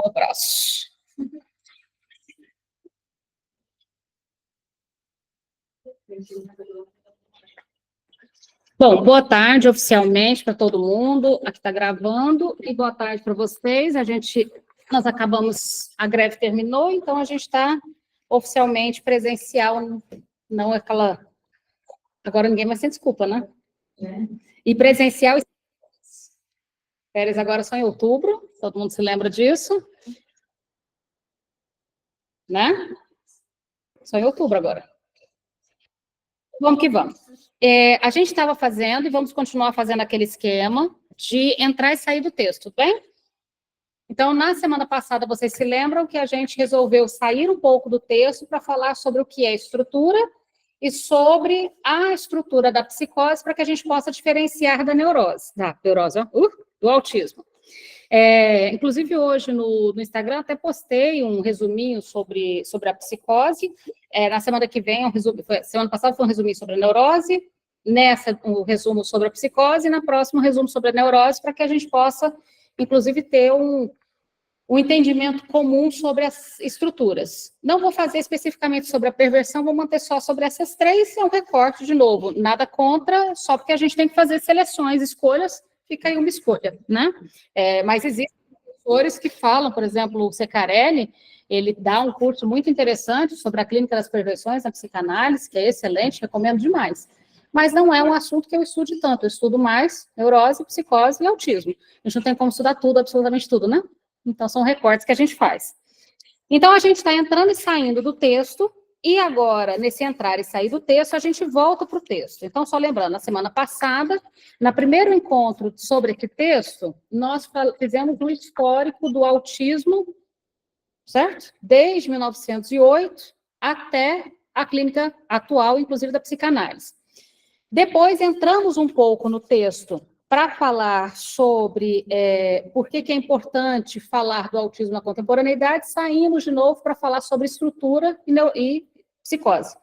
Um abraço. Bom, boa tarde oficialmente para todo mundo, aqui está gravando, e boa tarde para vocês. Nós acabamos, a greve terminou, então a gente está oficialmente presencial, não aquela... Agora ninguém vai sem desculpa, né? E presencial... Férias agora são em outubro, todo mundo se lembra disso, né? Só em outubro agora. Vamos que vamos. A gente estava fazendo, e vamos continuar fazendo aquele esquema de entrar e sair do texto, tudo bem? Então, na semana passada, vocês se lembram que a gente resolveu sair um pouco do texto para falar sobre o que é estrutura e sobre a estrutura da psicose para que a gente possa diferenciar da neurose, do autismo. Inclusive, hoje no Instagram, até postei um resuminho sobre a psicose. Na semana que vem, semana passada foi um resuminho sobre a neurose, nessa, um resumo sobre a psicose, e na próxima, um resumo sobre a neurose, para que a gente possa, inclusive, ter um entendimento comum sobre as estruturas. Não vou fazer especificamente sobre a perversão, vou manter só sobre essas três, é um recorte, de novo, nada contra, só porque a gente tem que fazer seleções, escolhas, fica aí uma escolha, né? Mas existem professores que falam, por exemplo, o Secarelli, ele dá um curso muito interessante sobre a clínica das perversões na psicanálise, que é excelente, recomendo demais. Mas não é um assunto que eu estude tanto, eu estudo mais neurose, psicose e autismo. A gente não tem como estudar tudo, absolutamente tudo, né? Então, são recortes que a gente faz. Então, a gente está entrando e saindo do texto, e agora, nesse entrar e sair do texto, a gente volta para o texto. Então, só lembrando, na semana passada, no primeiro encontro sobre esse texto, nós fizemos um histórico do autismo, certo? Desde 1908 até a clínica atual, inclusive da psicanálise. Depois, entramos um pouco no texto para falar sobre por que é importante falar do autismo na contemporaneidade, saímos de novo para falar sobre estrutura e psicose.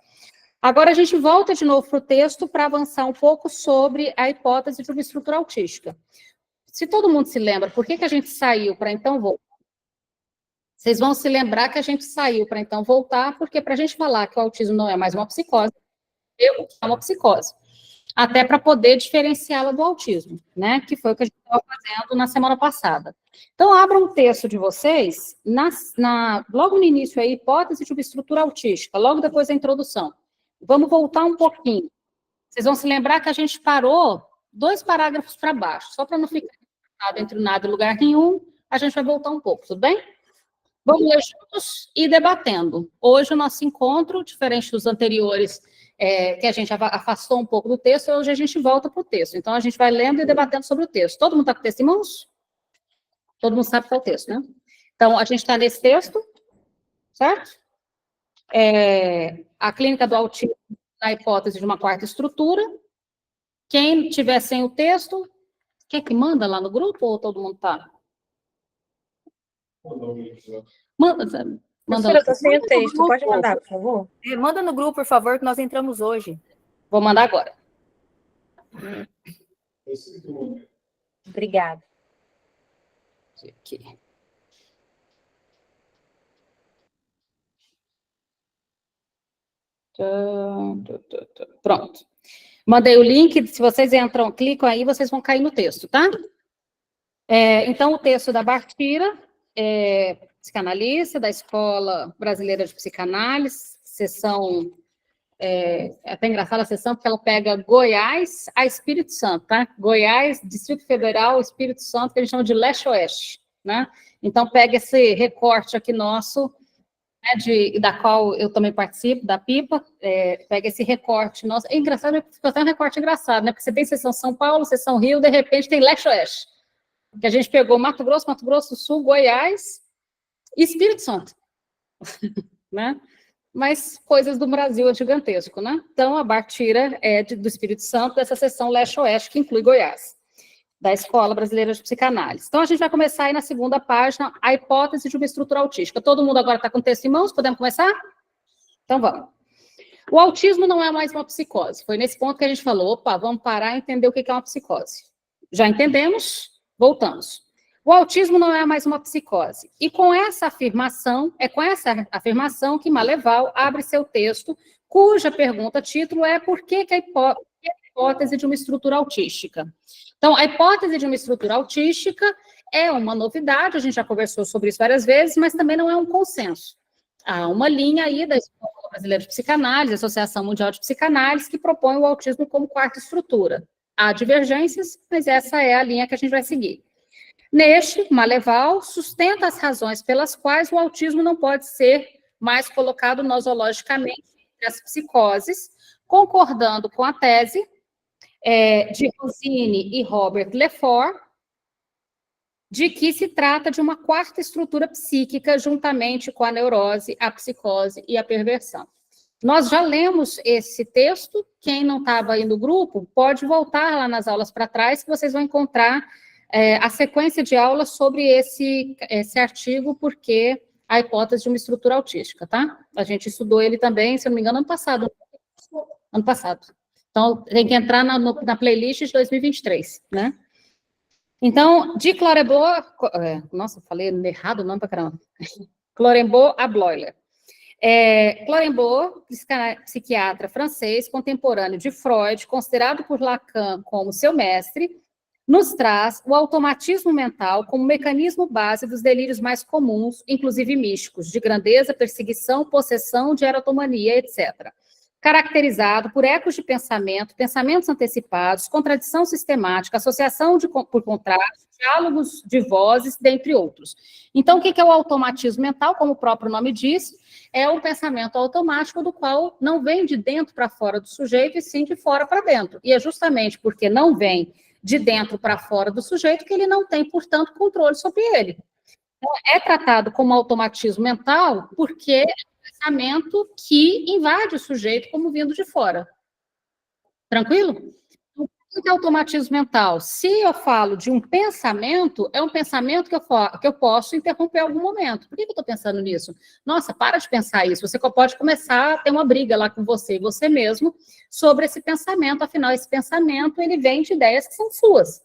Agora a gente volta de novo para o texto para avançar um pouco sobre a hipótese de uma estrutura autística. Se todo mundo se lembra, por que a gente saiu para então voltar? Vocês vão se lembrar que a gente saiu para então voltar, porque para a gente falar que o autismo não é mais uma psicose, é uma psicose. Até para poder diferenciá-la do autismo, né? Que foi o que a gente estava fazendo na semana passada. Então, abram um texto de vocês, logo no início aí, hipótese de uma estrutura autística, logo depois da introdução. Vamos voltar um pouquinho. Vocês vão se lembrar que a gente parou 2 parágrafos para baixo, só para não ficar entre nada e lugar nenhum, a gente vai voltar um pouco, tudo bem? Vamos ler juntos e debatendo. Hoje o nosso encontro, diferente dos anteriores, que a gente afastou um pouco do texto, hoje a gente volta para o texto. Então, a gente vai lendo e debatendo sobre o texto. Todo mundo está com o texto em mãos? Todo mundo sabe qual é o texto, né? Então, a gente está nesse texto, certo? A clínica do autismo na hipótese de uma quarta estrutura. Quem tiver sem o texto, quer que manda lá no grupo ou todo mundo está? Manda. Professora, eu estou sem o texto, pode mandar, por favor? Manda no grupo, por favor, que nós entramos hoje. Vou mandar agora. Obrigada. Aqui. Pronto. Mandei o link, se vocês entram, clicam aí, vocês vão cair no texto, tá? Então, o texto da Bartira, psicanalista da Escola Brasileira de Psicanálise, sessão... É até engraçada a sessão, porque ela pega Goiás a Espírito Santo, tá? Goiás, Distrito Federal, Espírito Santo, que a gente chama de leste-oeste, né? Então, pega esse recorte aqui nosso, né, da qual eu também participo, da PIPA, pega esse recorte nosso. É engraçado, ficou até um recorte engraçado, né? Porque você tem sessão São Paulo, sessão Rio, de repente tem leste-oeste. Que a gente pegou Mato Grosso do Sul, Goiás e Espírito Santo, né? Mas coisas do Brasil é gigantesco, né? Então, a Bartira é do Espírito Santo, dessa seção leste-oeste, que inclui Goiás, da Escola Brasileira de Psicanálise. Então, a gente vai começar aí na segunda página, a hipótese de uma estrutura autística. Todo mundo agora está com o texto em mãos? Podemos começar? Então, vamos. O autismo não é mais uma psicose. Foi nesse ponto que a gente falou, opa, vamos parar e entender o que é uma psicose. Já entendemos? Voltamos. O autismo não é mais uma psicose. E com essa afirmação que Maleval abre seu texto, cuja pergunta-título é por que a hipótese de uma estrutura autística? Então, a hipótese de uma estrutura autística é uma novidade, a gente já conversou sobre isso várias vezes, mas também não é um consenso. Há uma linha aí da Escola Brasileira de Psicanálise, Associação Mundial de Psicanálise, que propõe o autismo como quarta estrutura. Há divergências, mas essa é a linha que a gente vai seguir. Neste, Maleval sustenta as razões pelas quais o autismo não pode ser mais colocado nosologicamente entre as psicoses, concordando com a tese de Rosine e Robert Lefort, de que se trata de uma quarta estrutura psíquica, juntamente com a neurose, a psicose e a perversão. Nós já lemos esse texto, quem não estava aí no grupo, pode voltar lá nas aulas para trás, que vocês vão encontrar a sequência de aulas sobre esse artigo, porque a hipótese de uma estrutura autística, tá? A gente estudou ele também, se eu não me engano, ano passado. Ano passado. Então, tem que entrar na playlist de 2023, né? Então, de Clorembault... nossa, falei errado o nome para caramba. Clorembault a Bloiler. Clorembault, psiquiatra francês, contemporâneo de Freud, considerado por Lacan como seu mestre, nos traz o automatismo mental como mecanismo base dos delírios mais comuns, inclusive místicos, de grandeza, perseguição, possessão, de erotomania, etc., caracterizado por ecos de pensamento, pensamentos antecipados, contradição sistemática, associação por contraste, diálogos de vozes, dentre outros. Então, o que é o automatismo mental? Como o próprio nome diz, é um pensamento automático do qual não vem de dentro para fora do sujeito, e sim de fora para dentro. E é justamente porque não vem de dentro para fora do sujeito que ele não tem, portanto, controle sobre ele. Então, é tratado como automatismo mental porque pensamento que invade o sujeito como vindo de fora. Tranquilo? O que é automatismo mental? Se eu falo de um pensamento, é um pensamento que eu posso interromper em algum momento. Por que eu estou pensando nisso? Nossa, para de pensar isso. Você pode começar a ter uma briga lá com você e você mesmo sobre esse pensamento. Afinal, esse pensamento, ele vem de ideias que são suas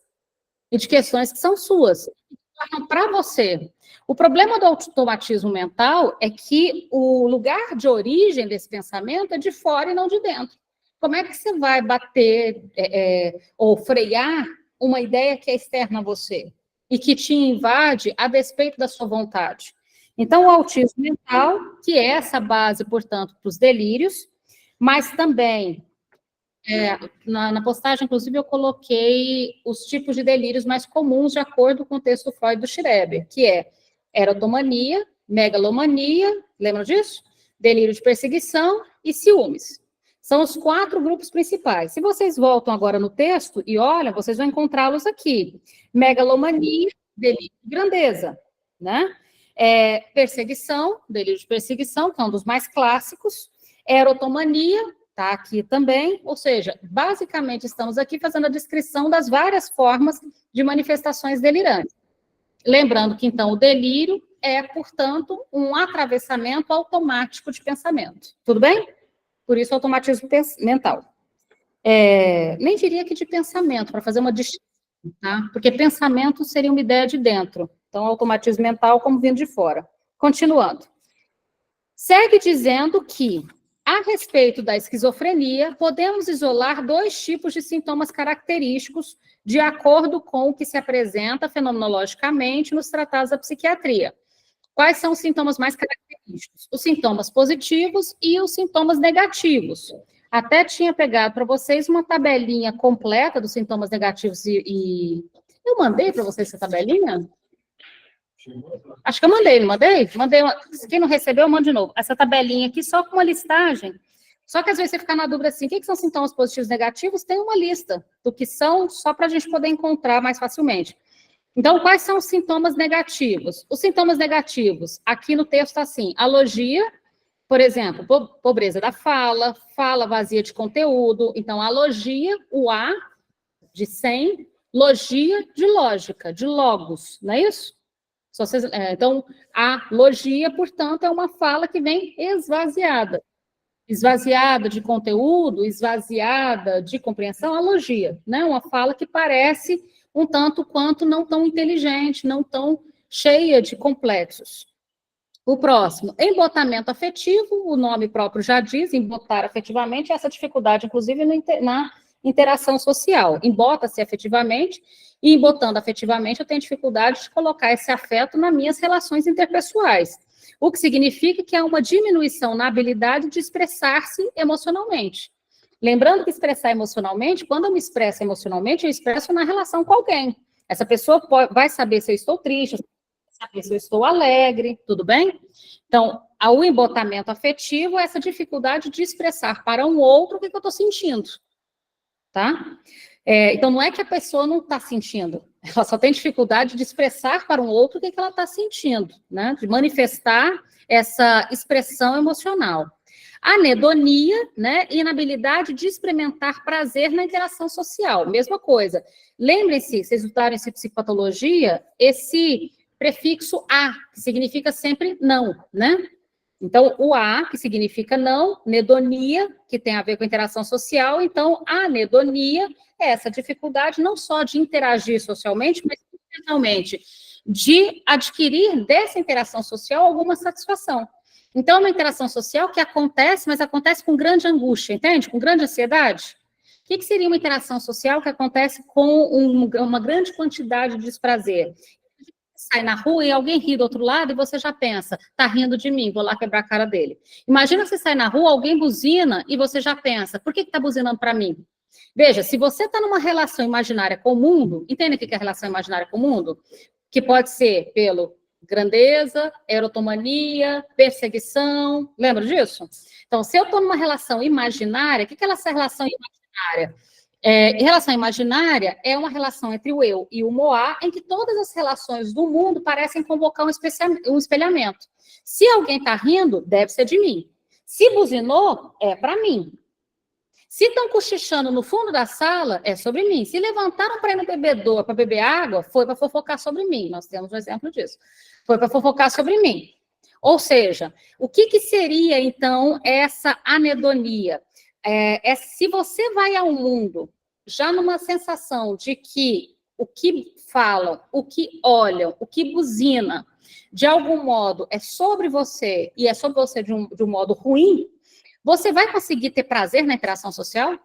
e de questões que são suas. Para você. O problema do automatismo mental é que o lugar de origem desse pensamento é de fora e não de dentro. Como é que você vai bater ou frear uma ideia que é externa a você e que te invade a despeito da sua vontade? Então, o autismo mental, que é essa base, portanto, para os delírios, mas também... na postagem, inclusive, eu coloquei os tipos de delírios mais comuns de acordo com o texto Freud do Schreber, que é erotomania, megalomania, lembram disso? Delírio de perseguição e ciúmes. São os 4 grupos principais. Se vocês voltam agora no texto e olham, vocês vão encontrá-los aqui. Megalomania, delírio de grandeza, né? Perseguição, delírio de perseguição, que é um dos mais clássicos. Erotomania, está aqui também, ou seja, basicamente estamos aqui fazendo a descrição das várias formas de manifestações delirantes. Lembrando que, então, o delírio é, portanto, um atravessamento automático de pensamento. Tudo bem? Por isso, automatismo mental. Nem diria que de pensamento, para fazer uma distinção, tá? Porque pensamento seria uma ideia de dentro. Então, automatismo mental como vindo de fora. Continuando. Segue dizendo que, a respeito da esquizofrenia, podemos isolar 2 tipos de sintomas característicos de acordo com o que se apresenta fenomenologicamente nos tratados da psiquiatria. Quais são os sintomas mais característicos? Os sintomas positivos e os sintomas negativos. Até tinha pegado para vocês uma tabelinha completa dos sintomas negativos e... Eu mandei para vocês essa tabelinha? Acho que eu mandei, não mandei? Mandei quem não recebeu, eu mando de novo. Essa tabelinha aqui, só com uma listagem. Só que às vezes você fica na dúvida assim, o que são sintomas positivos e negativos? Tem uma lista do que são, só para a gente poder encontrar mais facilmente. Então, quais são os sintomas negativos? Os sintomas negativos, aqui no texto está assim, alogia, por exemplo, pobreza da fala, fala vazia de conteúdo. Então, alogia, o A, de 100, logia de lógica, de logos, não é isso? Então, a logia, portanto, é uma fala que vem esvaziada. Esvaziada de conteúdo, esvaziada de compreensão, a logia, né? Uma fala que parece um tanto quanto não tão inteligente, não tão cheia de complexos. O próximo, embotamento afetivo, o nome próprio já diz, embotar afetivamente, essa dificuldade, inclusive, na interação social. Embota-se afetivamente, e embotando afetivamente, eu tenho dificuldade de colocar esse afeto nas minhas relações interpessoais, o que significa que há uma diminuição na habilidade de expressar-se emocionalmente. Lembrando que expressar emocionalmente, quando eu me expresso emocionalmente, eu expresso na relação com alguém. Essa pessoa vai saber se eu estou triste, saber se eu estou alegre, tudo bem? Então, o embotamento afetivo é essa dificuldade de expressar para um outro o que eu estou sentindo, tá? Então, não é que a pessoa não está sentindo, ela só tem dificuldade de expressar para um outro o que ela está sentindo, né? De manifestar essa expressão emocional. Anedonia, né? Inabilidade de experimentar prazer na interação social, mesma coisa. Lembrem-se, vocês estudaram em psicopatologia, esse prefixo a, que significa sempre não, né? Então, o a, que significa não, nedonia, que tem a ver com interação social, então, a anedonia é essa dificuldade não só de interagir socialmente, mas principalmente de adquirir dessa interação social alguma satisfação. Então, é uma interação social que acontece, mas acontece com grande angústia, entende? Com grande ansiedade. O que seria uma interação social que acontece com uma grande quantidade de desprazer? Sai na rua e alguém ri do outro lado e você já pensa, tá rindo de mim, vou lá quebrar a cara dele. Imagina você sai na rua, alguém buzina e você já pensa, por que tá buzinando para mim? Veja, se você está numa relação imaginária com o mundo, entende o que é relação imaginária com o mundo? Que pode ser pelo grandeza, erotomania, perseguição, lembra disso? Então, se eu estou numa relação imaginária, o que é essa relação imaginária? Relação imaginária é uma relação entre o eu e o moá, em que todas as relações do mundo parecem convocar um espelhamento. Se alguém está rindo, deve ser de mim. Se buzinou, é para mim. Se estão cochichando no fundo da sala, é sobre mim. Se levantaram para ir no bebedouro, para beber água, foi para fofocar sobre mim. Nós temos um exemplo disso. Foi para fofocar sobre mim. Ou seja, o que seria, então, essa anedonia? Se você vai ao mundo já numa sensação de que o que falam, o que olham, o que buzina, de algum modo é sobre você, e é sobre você de um modo ruim, você vai conseguir ter prazer na interação social?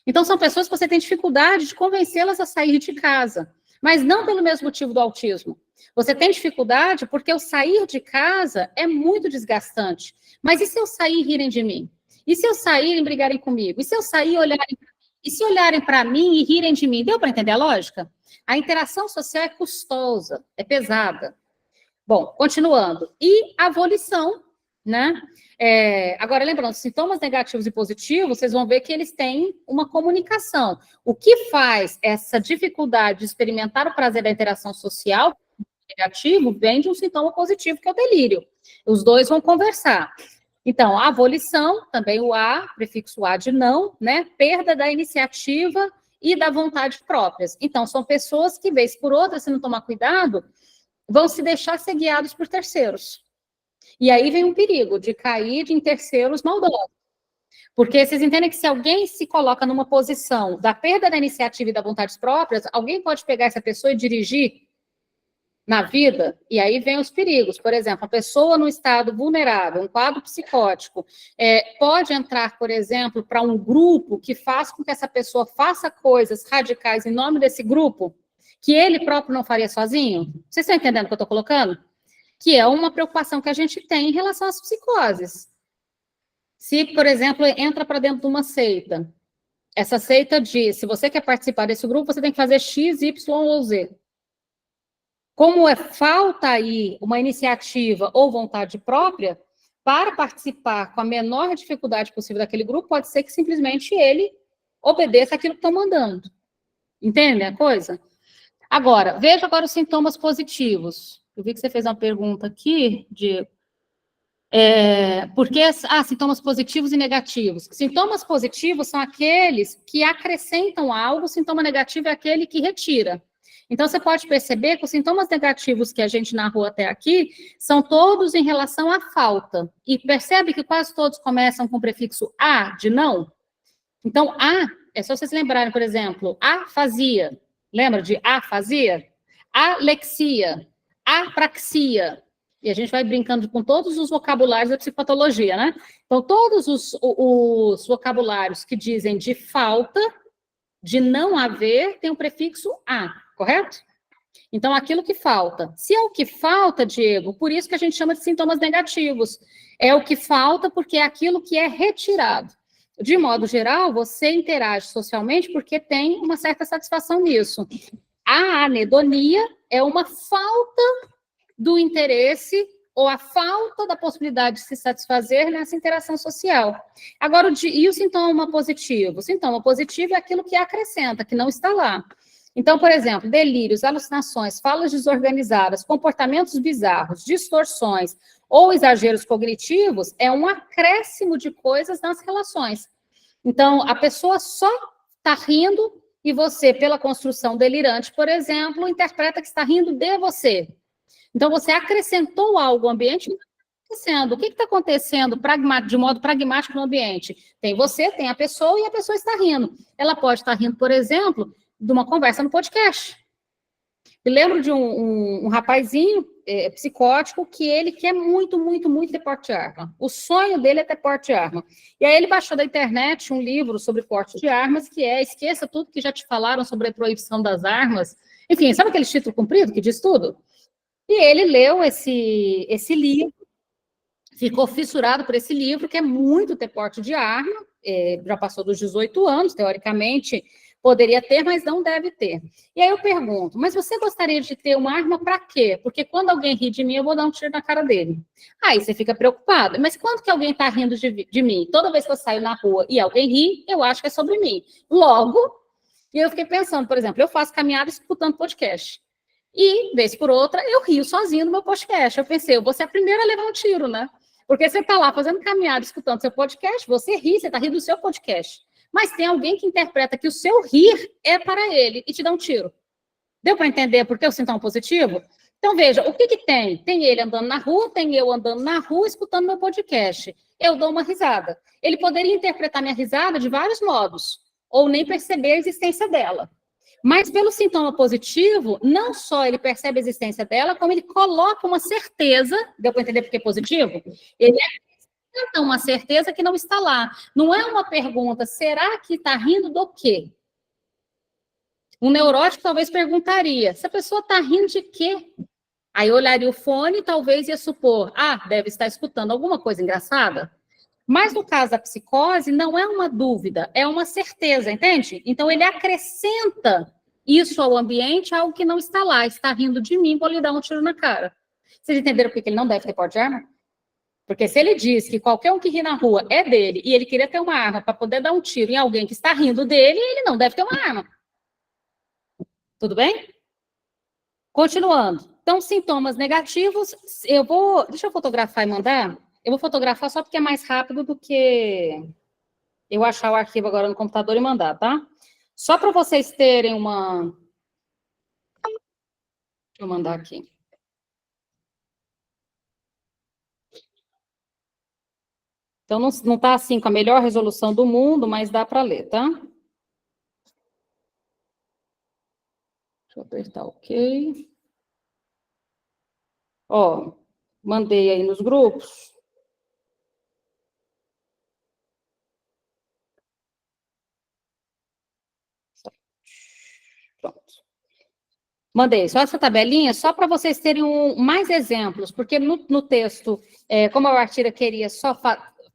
Então, são pessoas que você tem dificuldade de convencê-las a sair de casa, mas não pelo mesmo motivo do autismo. Você tem dificuldade porque o sair de casa é muito desgastante. Mas e se eu sair e rirem de mim? E se eu sair e brigarem comigo? E se eu sair e olharem para mim e rirem de mim? Deu para entender a lógica? A interação social é custosa, é pesada. Bom, continuando. E a volição, né? Agora, lembrando, sintomas negativos e positivos, vocês vão ver que eles têm uma comunicação. O que faz essa dificuldade de experimentar o prazer da interação social negativo vem de um sintoma positivo, que é o delírio. Os dois vão conversar. Então, a volição, também o a, prefixo a de não, né? Perda da iniciativa e da vontade próprias. Então, são pessoas que, vez por outra, se não tomar cuidado, vão se deixar ser guiados por terceiros. E aí vem um perigo de cair em terceiros maldosos. Porque vocês entendem que se alguém se coloca numa posição da perda da iniciativa e da vontade próprias, alguém pode pegar essa pessoa e dirigir na vida, e aí vem os perigos. Por exemplo, a pessoa no estado vulnerável, um quadro psicótico, pode entrar, por exemplo, para um grupo que faz com que essa pessoa faça coisas radicais em nome desse grupo, que ele próprio não faria sozinho. Vocês estão entendendo o que eu estou colocando? Que é uma preocupação que a gente tem em relação às psicoses. Se, por exemplo, entra para dentro de uma seita, essa seita diz, se você quer participar desse grupo, você tem que fazer X, Y ou Z. Como falta aí uma iniciativa ou vontade própria, para participar com a menor dificuldade possível daquele grupo, pode ser que simplesmente ele obedeça aquilo que estão mandando. Entende a coisa? Agora, veja agora os sintomas positivos. Eu vi que você fez uma pergunta aqui, Diego. Sintomas positivos e negativos. Sintomas positivos são aqueles que acrescentam algo, sintoma negativo é aquele que retira. Então, você pode perceber que os sintomas negativos que a gente narrou até aqui são todos em relação à falta. E percebe que quase todos começam com o prefixo a, de não? Então, é só vocês lembrarem, por exemplo, a fazia. Lembra de afasia? Alexia, apraxia. E a gente vai brincando com todos os vocabulários da psicopatologia, né? Então, todos os vocabulários que dizem de falta, de não haver, tem um prefixo a, correto? Então, aquilo que falta. Se é o que falta, Diego, por isso que a gente chama de sintomas negativos. É o que falta porque é aquilo que é retirado. De modo geral, você interage socialmente porque tem uma certa satisfação nisso. A anedonia é uma falta do interesse ou a falta da possibilidade de se satisfazer nessa interação social. Agora, e o sintoma positivo? O sintoma positivo é aquilo que acrescenta, que não está lá. Então, por exemplo, delírios, alucinações, falas desorganizadas, comportamentos bizarros, distorções ou exageros cognitivos é um acréscimo de coisas nas relações. Então, a pessoa só está rindo e você, pela construção delirante, por exemplo, interpreta que está rindo de você. Então, você acrescentou algo ao ambiente. O que está acontecendo de modo pragmático no ambiente? Tem você, tem a pessoa e a pessoa está rindo. Ela pode estar rindo, por exemplo, de uma conversa no podcast. Eu lembro de um rapazinho psicótico que ele quer muito ter porte de arma. O sonho dele é ter porte de arma. E aí ele baixou da internet um livro sobre porte de armas, que é Esqueça Tudo que Já Te Falaram sobre a Proibição das Armas. Enfim, sabe aquele título comprido que diz tudo? E ele leu esse livro, ficou fissurado por esse livro, que é muito ter porte de arma, já passou dos 18 anos, teoricamente, poderia ter, mas não deve ter. E aí eu pergunto, mas você gostaria de ter uma arma para quê? Porque quando alguém ri de mim, eu vou dar um tiro na cara dele. Aí você fica preocupado, mas quando que alguém está rindo de mim? Toda vez que eu saio na rua e alguém ri, eu acho que é sobre mim. Logo, e eu fiquei pensando, por exemplo, eu faço caminhada escutando podcast. E, vez por outra, eu rio sozinho no meu podcast. Eu pensei, eu vou ser a primeira a levar um tiro, né? Porque você está lá fazendo caminhada, escutando seu podcast, você ri, você está rindo do seu podcast. Mas tem alguém que interpreta que o seu rir é para ele e te dá um tiro. Deu para entender por que o sintoma positivo? Então, veja, o que tem? Tem ele andando na rua, tem eu andando na rua, escutando meu podcast. Eu dou uma risada. Ele poderia interpretar minha risada de vários modos, ou nem perceber a existência dela. Mas pelo sintoma positivo, não só ele percebe a existência dela, como ele coloca uma certeza, deu para entender por que é positivo? Ele acrescenta uma certeza que não está lá. Não é uma pergunta, será que está rindo do quê? Um neurótico talvez perguntaria, essa pessoa está rindo de quê? Aí olharia o fone e talvez ia supor, deve estar escutando alguma coisa engraçada. Mas no caso da psicose, não é uma dúvida, é uma certeza, entende? Então, ele acrescenta isso ao ambiente, algo que não está lá. Está rindo de mim, vou lhe dar um tiro na cara. Vocês entenderam por que ele não deve ter porte de arma? Porque se ele diz que qualquer um que ri na rua é dele, e ele queria ter uma arma para poder dar um tiro em alguém que está rindo dele, ele não deve ter uma arma. Tudo bem? Continuando. Então, sintomas negativos, deixa eu fotografar e mandar. Eu vou fotografar só porque é mais rápido do que eu achar o arquivo agora no computador e mandar, tá? Só para vocês terem uma... Deixa eu mandar aqui. Então, não está assim com a melhor resolução do mundo, mas dá para ler, tá? Deixa eu apertar OK. Ó, mandei aí nos grupos. Pronto. Mandei só essa tabelinha, só para vocês terem mais exemplos, porque no texto, como a Artira queria só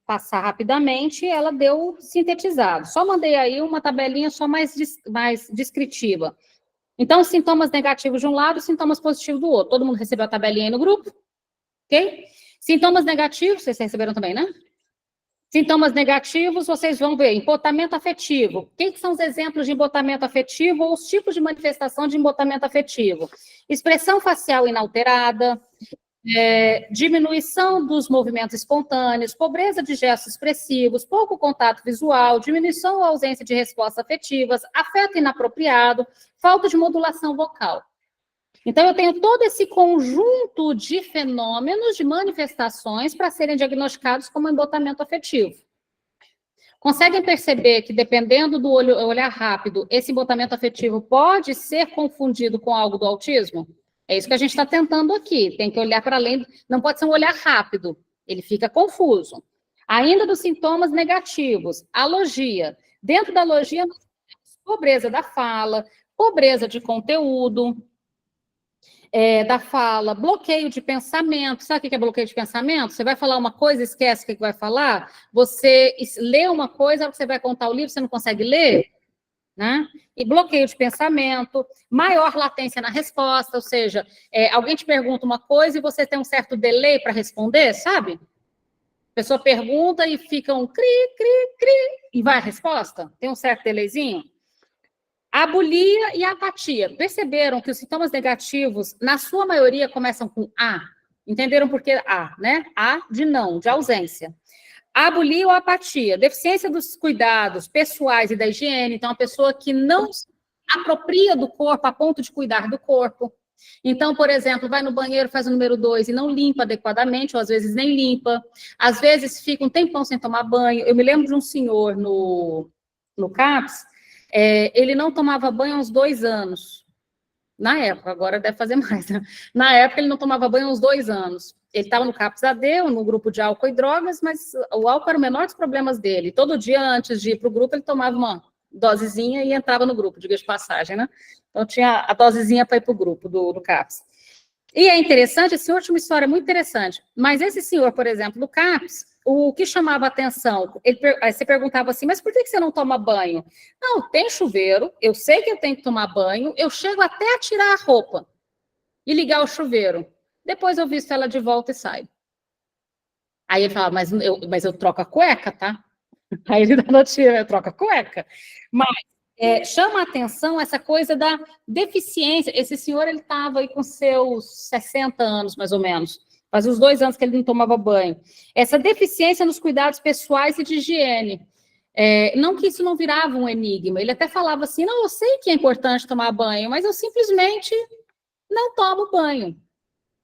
passar rapidamente, ela deu sintetizado. Só mandei aí uma tabelinha só mais descritiva. Então, sintomas negativos de um lado, sintomas positivos do outro. Todo mundo recebeu a tabelinha aí no grupo? Ok? Sintomas negativos, vocês receberam também, né? Sintomas negativos, vocês vão ver, embotamento afetivo. O que são os exemplos de embotamento afetivo ou os tipos de manifestação de embotamento afetivo? Expressão facial inalterada, diminuição dos movimentos espontâneos, pobreza de gestos expressivos, pouco contato visual, diminuição ou ausência de respostas afetivas, afeto inapropriado, falta de modulação vocal. Então, eu tenho todo esse conjunto de fenômenos, de manifestações, para serem diagnosticados como embotamento afetivo. Conseguem perceber que, dependendo do olhar rápido, esse embotamento afetivo pode ser confundido com algo do autismo? É isso que a gente está tentando aqui. Tem que olhar para além, não pode ser um olhar rápido, ele fica confuso. Ainda dos sintomas negativos, alogia. Dentro da alogia, nós temos pobreza da fala, pobreza de conteúdo, da fala, bloqueio de pensamento. Sabe o que é bloqueio de pensamento? Você vai falar uma coisa, esquece o que vai falar. Você lê uma coisa, você vai contar o livro, você não consegue ler, né? E bloqueio de pensamento, maior latência na resposta, ou seja, alguém te pergunta uma coisa e você tem um certo delay para responder, sabe? A pessoa pergunta e fica um cri, cri, cri, e vai a resposta. Tem um certo delayzinho. A abulia e a apatia. Perceberam que os sintomas negativos, na sua maioria, começam com A? Entenderam por que A, né? A de não, de ausência. A abulia ou a apatia. Deficiência dos cuidados pessoais e da higiene. Então, a pessoa que não se apropria do corpo a ponto de cuidar do corpo. Então, por exemplo, vai no banheiro, faz o número 2 e não limpa adequadamente, ou às vezes nem limpa. Às vezes fica um tempão sem tomar banho. Eu me lembro de um senhor no CAPS, ele não tomava banho há uns 2 anos. Na época, agora deve fazer mais, né? Na época, ele não tomava banho há uns 2 anos. Ele estava no CAPS-AD, no grupo de álcool e drogas, mas o álcool era o menor dos problemas dele. Todo dia, antes de ir para o grupo, ele tomava uma dosezinha e entrava no grupo, diga de passagem, né? Então, tinha a dosezinha para ir para o grupo do CAPS. E é interessante, esse senhor tinha uma história muito interessante, mas esse senhor, por exemplo, do CAPS, o que chamava a atenção, aí você perguntava assim, mas por que você não toma banho? Não, tem chuveiro, eu sei que eu tenho que tomar banho, eu chego até a tirar a roupa e ligar o chuveiro. Depois eu visto ela de volta e saio. Aí ele falava, mas eu troco a cueca, tá? Aí ele dá notícia, eu troco a cueca. Mas chama a atenção essa coisa da deficiência. Esse senhor, ele estava aí com seus 60 anos, mais ou menos. Faz uns 2 anos que ele não tomava banho. Essa deficiência nos cuidados pessoais e de higiene. Não que isso não virava um enigma. Ele até falava assim, não, eu sei que é importante tomar banho, mas eu simplesmente não tomo banho.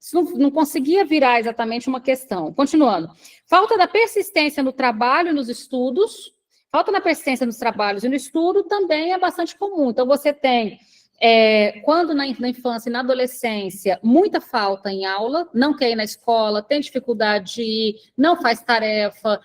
Isso não conseguia virar exatamente uma questão. Continuando. Falta da persistência no trabalho e nos estudos. Falta na persistência nos trabalhos e no estudo também é bastante comum. Então, você tem, quando na infância e na adolescência, muita falta em aula, não quer ir na escola, tem dificuldade de ir, não faz tarefa,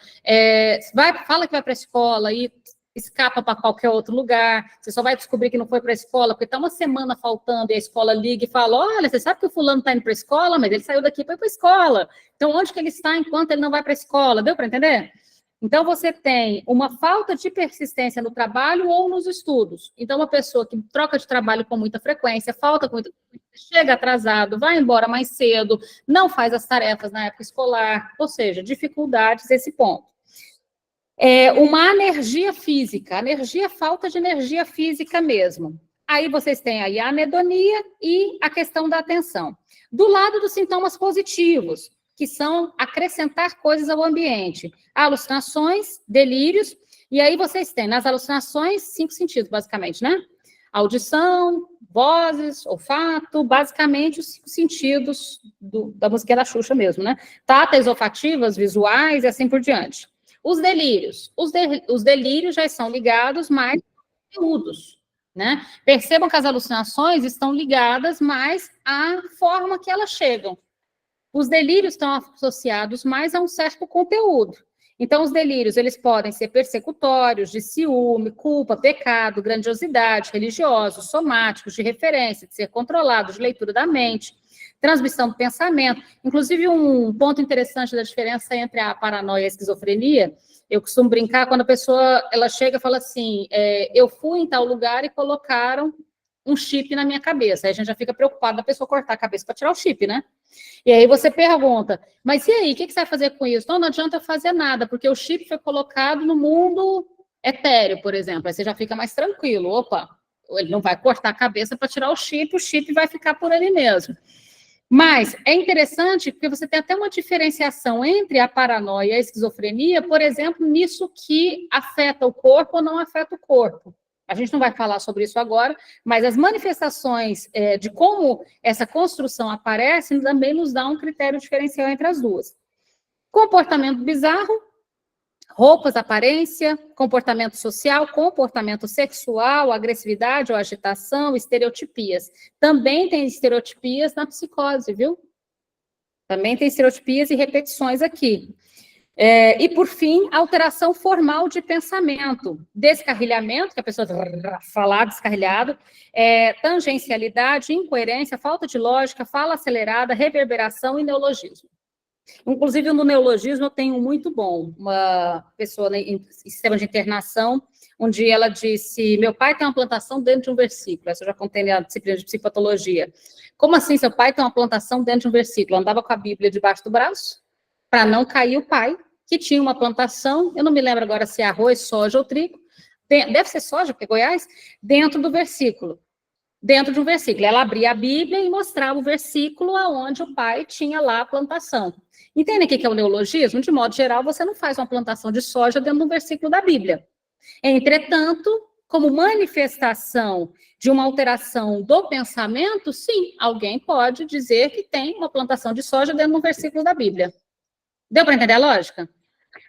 fala que vai para a escola e escapa para qualquer outro lugar, você só vai descobrir que não foi para a escola, porque está uma semana faltando, e a escola liga e fala, olha, você sabe que o fulano está indo para a escola, mas ele saiu daqui para ir para a escola. Então, onde que ele está enquanto ele não vai para a escola? Deu para entender? Então, você tem uma falta de persistência no trabalho ou nos estudos. Então, uma pessoa que troca de trabalho com muita frequência, falta com muita frequência, chega atrasado, vai embora mais cedo, não faz as tarefas na época escolar, ou seja, dificuldades esse ponto. Uma anergia física, falta de energia física mesmo. Aí vocês têm aí a anedonia e a questão da atenção. Do lado dos sintomas positivos, que são acrescentar coisas ao ambiente. Alucinações, delírios, e aí vocês têm nas alucinações 5 sentidos, basicamente, né? Audição, vozes, olfato, basicamente os 5 sentidos da musiquinha da Xuxa mesmo, né? Táteis, olfativas, visuais e assim por diante. Os delírios. Os delírios já são ligados mais a conteúdos, né? Percebam que as alucinações estão ligadas mais à forma que elas chegam. Os delírios estão associados mais a um certo conteúdo. Então, os delírios, eles podem ser persecutórios, de ciúme, culpa, pecado, grandiosidade, religiosos, somáticos, de referência, de ser controlados, de leitura da mente, transmissão do pensamento. Inclusive, um ponto interessante da diferença entre a paranoia e a esquizofrenia, eu costumo brincar quando a pessoa, ela chega e fala assim, eu fui em tal lugar e colocaram um chip na minha cabeça. Aí a gente já fica preocupado da pessoa cortar a cabeça para tirar o chip, né? E aí você pergunta, mas e aí, o que você vai fazer com isso? Não adianta fazer nada, porque o chip foi colocado no mundo etéreo, por exemplo. Aí você já fica mais tranquilo. Opa, ele não vai cortar a cabeça para tirar o chip vai ficar por ali mesmo. Mas é interessante porque você tem até uma diferenciação entre a paranoia e a esquizofrenia, por exemplo, nisso que afeta o corpo ou não afeta o corpo. A gente não vai falar sobre isso agora, mas as manifestações de como essa construção aparece também nos dá um critério diferencial entre as duas. Comportamento bizarro, roupas, aparência, comportamento social, comportamento sexual, agressividade ou agitação, estereotipias. Também tem estereotipias na psicose, viu? Também tem estereotipias e repetições aqui. E, por fim, alteração formal de pensamento, descarrilhamento, que a pessoa falar descarrilhado, tangencialidade, incoerência, falta de lógica, fala acelerada, reverberação e neologismo. Inclusive, no neologismo eu tenho um muito bom. Uma pessoa em sistema de internação, um dia ela disse, meu pai tem uma plantação dentro de um versículo. Essa eu já contei na disciplina de psicopatologia. Como assim, seu pai tem uma plantação dentro de um versículo? Andava com a Bíblia debaixo do braço, para não cair o pai, que tinha uma plantação, eu não me lembro agora se é arroz, soja ou trigo, deve ser soja, porque é Goiás, dentro do versículo. Dentro de um versículo. Ela abria a Bíblia e mostrava o versículo onde o pai tinha lá a plantação. Entendem o que é o neologismo? De modo geral, você não faz uma plantação de soja dentro de um versículo da Bíblia. Entretanto, como manifestação de uma alteração do pensamento, sim, alguém pode dizer que tem uma plantação de soja dentro de um versículo da Bíblia. Deu para entender a lógica?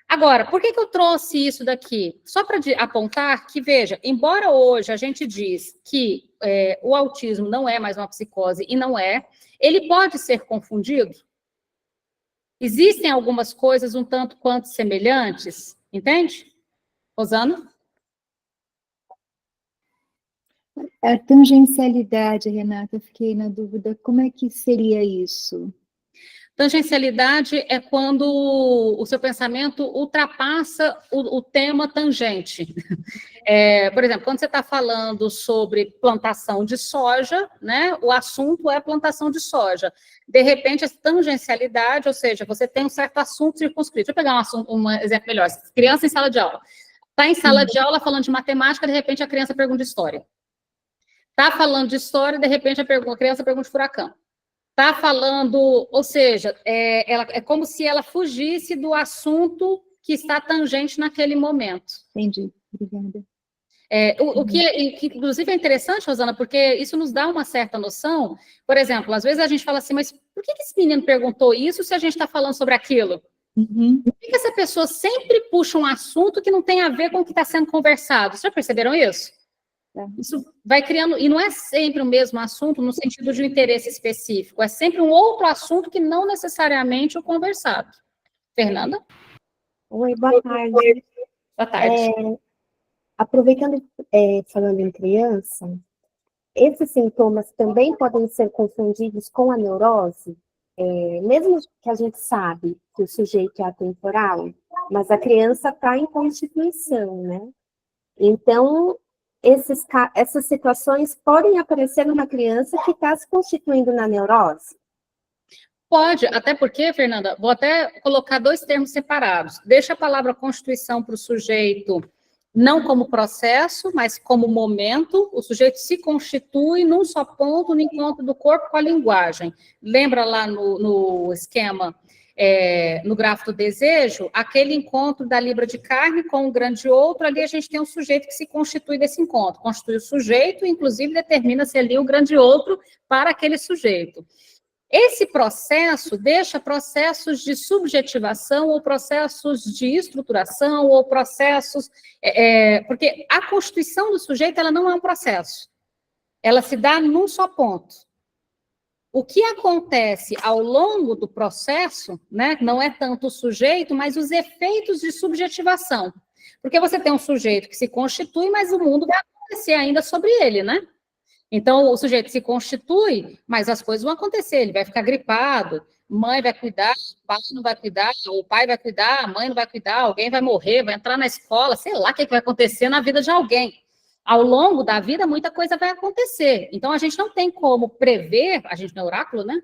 Agora, por que eu trouxe isso daqui? Só para apontar que, veja, embora hoje a gente diz que o autismo não é mais uma psicose, e não é, ele pode ser confundido. Existem algumas coisas um tanto quanto semelhantes, entende? Rosana? A tangencialidade, Renata, eu fiquei na dúvida, como é que seria isso? Tangencialidade é quando o seu pensamento ultrapassa o tema tangente. Por exemplo, quando você está falando sobre plantação de soja, né, o assunto é plantação de soja. De repente, a tangencialidade, ou seja, você tem um certo assunto circunscrito. Deixa eu pegar um exemplo melhor. Criança em sala de aula. Está em sala de aula falando de matemática, de repente a criança pergunta de história. Está falando de história, de repente a criança pergunta de furacão. Está falando, ou seja, é como se ela fugisse do assunto que está tangente naquele momento. Entendi, obrigada. O que, inclusive, é interessante, Rosana, porque isso nos dá uma certa noção. Por exemplo, às vezes a gente fala assim, mas por que esse menino perguntou isso se a gente está falando sobre aquilo? Uhum. Por que essa pessoa sempre puxa um assunto que não tem a ver com o que está sendo conversado? Vocês já perceberam isso? Isso vai criando, e não é sempre o mesmo assunto no sentido de um interesse específico, é sempre um outro assunto que não necessariamente o conversado. Fernanda? Oi, boa tarde. Boa tarde. Aproveitando, falando em criança, esses sintomas também podem ser confundidos com a neurose? Mesmo que a gente sabe que o sujeito é atemporal, mas a criança está em constituição, né? Então, essas situações podem aparecer numa criança que está se constituindo na neurose? Pode, até porque, Fernanda, vou até colocar dois termos separados. Deixa a palavra constituição para o sujeito não como processo, mas como momento. O sujeito se constitui num só ponto, no encontro do corpo com a linguagem. Lembra lá no esquema, no gráfico do desejo, aquele encontro da libra de carne com um grande outro, ali a gente tem um sujeito que se constitui desse encontro. Constitui o sujeito, inclusive determina-se ali o grande outro para aquele sujeito. Esse processo deixa processos de subjetivação ou processos de estruturação ou processos... porque a constituição do sujeito, ela não é um processo. Ela se dá num só ponto. O que acontece ao longo do processo, né, não é tanto o sujeito, mas os efeitos de subjetivação. Porque você tem um sujeito que se constitui, mas o mundo vai acontecer ainda sobre ele, né? Então, o sujeito se constitui, mas as coisas vão acontecer, ele vai ficar gripado, mãe vai cuidar, o pai não vai cuidar, o pai vai cuidar, a mãe não vai cuidar, alguém vai morrer, vai entrar na escola, sei lá o que vai acontecer na vida de alguém. Ao longo da vida, muita coisa vai acontecer. Então, a gente não tem como prever, a gente no oráculo, né?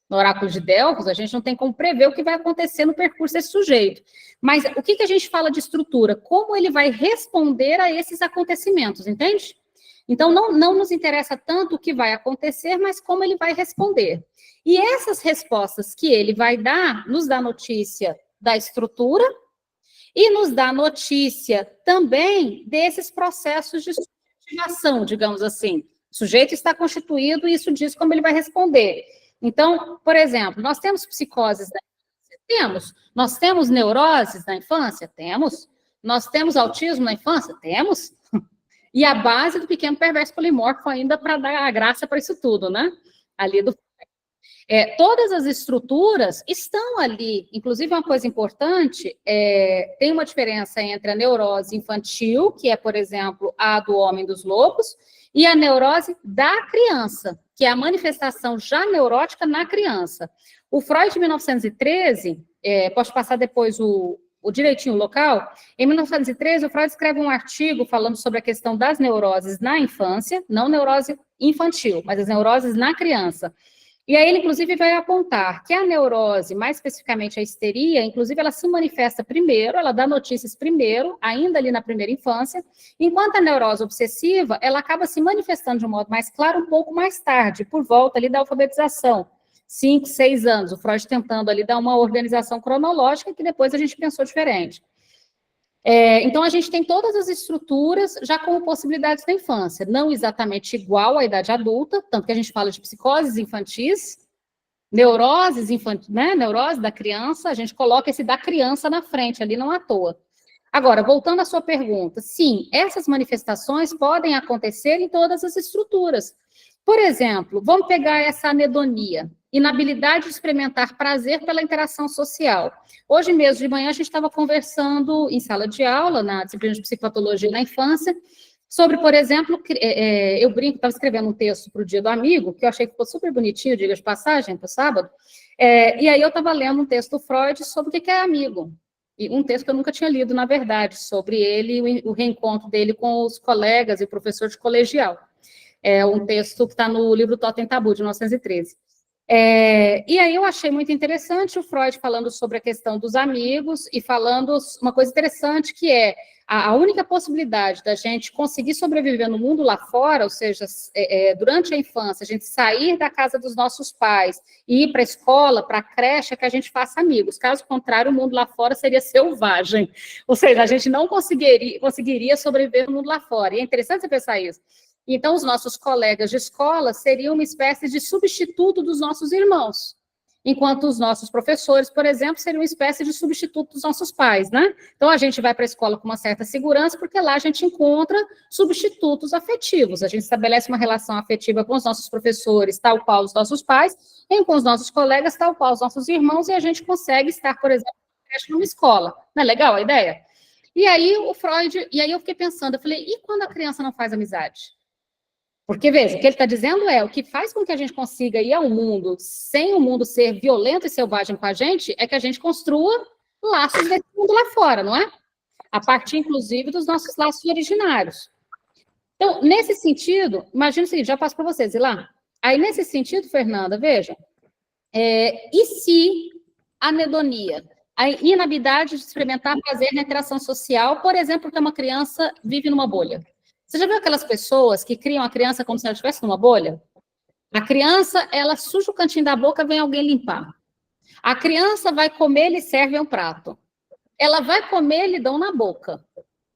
No oráculo de Delfos, a gente não tem como prever o que vai acontecer no percurso desse sujeito. Mas o que a gente fala de estrutura? Como ele vai responder a esses acontecimentos, entende? Então, não nos interessa tanto o que vai acontecer, mas como ele vai responder. E essas respostas que ele vai dar, nos dá notícia da estrutura e nos dá notícia também desses processos de subjetivação, digamos assim. O sujeito está constituído e isso diz como ele vai responder. Então, por exemplo, nós temos psicoses da infância? Temos. Nós temos neuroses na infância? Temos. Nós temos autismo na infância? Temos. E a base do pequeno perverso polimórfico ainda para dar a graça para isso tudo, né? Ali do... todas as estruturas estão ali. Inclusive, uma coisa importante, tem uma diferença entre a neurose infantil, que é, por exemplo, a do homem dos lobos, e a neurose da criança, que é a manifestação já neurótica na criança. O Freud, em 1913, posso passar depois o direitinho local, em 1913, o Freud escreve um artigo falando sobre a questão das neuroses na infância, não neurose infantil, mas as neuroses na criança. E aí ele, inclusive, vai apontar que a neurose, mais especificamente a histeria, inclusive, ela se manifesta primeiro, ela dá notícias primeiro, ainda ali na primeira infância, enquanto a neurose obsessiva, ela acaba se manifestando de um modo mais claro um pouco mais tarde, por volta ali da alfabetização. 5, 6 anos, o Freud tentando ali dar uma organização cronológica que depois a gente pensou diferente. Então, a gente tem todas as estruturas já como possibilidades da infância, não exatamente igual à idade adulta, tanto que a gente fala de psicoses infantis, neuroses infantis, né? Neurose da criança, a gente coloca esse da criança na frente ali, não à toa. Agora, voltando à sua pergunta, sim, essas manifestações podem acontecer em todas as estruturas. Por exemplo, vamos pegar essa anedonia, inabilidade de experimentar prazer pela interação social. Hoje mesmo, de manhã, a gente estava conversando em sala de aula, na disciplina de psicopatologia na infância, sobre, por exemplo, eu brinco, estava escrevendo um texto para o Dia do Amigo, que eu achei que ficou super bonitinho, diga de passagem, para o sábado, e aí eu estava lendo um texto do Freud sobre o que é amigo. E um texto que eu nunca tinha lido, na verdade, sobre ele, o reencontro dele com os colegas e professor de colegial. É um texto que está no livro Totem Tabu, de 1913. E aí eu achei muito interessante o Freud falando sobre a questão dos amigos e falando uma coisa interessante que é a única possibilidade da gente conseguir sobreviver no mundo lá fora, ou seja, durante a infância, a gente sair da casa dos nossos pais e ir para a escola, para a creche, é que a gente faça amigos. Caso contrário, o mundo lá fora seria selvagem. Ou seja, a gente não conseguiria sobreviver no mundo lá fora. E é interessante você pensar isso. Então, os nossos colegas de escola seriam uma espécie de substituto dos nossos irmãos, enquanto os nossos professores, por exemplo, seriam uma espécie de substituto dos nossos pais, né? Então, a gente vai para a escola com uma certa segurança, porque lá a gente encontra substitutos afetivos, a gente estabelece uma relação afetiva com os nossos professores, tal qual os nossos pais, e com os nossos colegas, tal qual os nossos irmãos, e a gente consegue estar, por exemplo, numa escola. Não é legal a ideia? E aí, eu fiquei pensando, eu falei, e quando a criança não faz amizade? Porque, veja, o que ele está dizendo o que faz com que a gente consiga ir ao mundo, sem o mundo ser violento e selvagem com a gente, é que a gente construa laços desse mundo lá fora, não é? A partir, inclusive, dos nossos laços originários. Então, nesse sentido, imagina o seguinte, já passo para vocês, ir lá. Aí, nesse sentido, Fernanda, veja, e se a anedonia, a inabilidade de experimentar prazer na interação social, por exemplo, porque uma criança vive numa bolha? Você já viu aquelas pessoas que criam a criança como se ela estivesse numa bolha? A criança, ela suja o cantinho da boca, vem alguém limpar. A criança vai comer, lhe serve um prato. Ela vai comer, lhe dão na boca.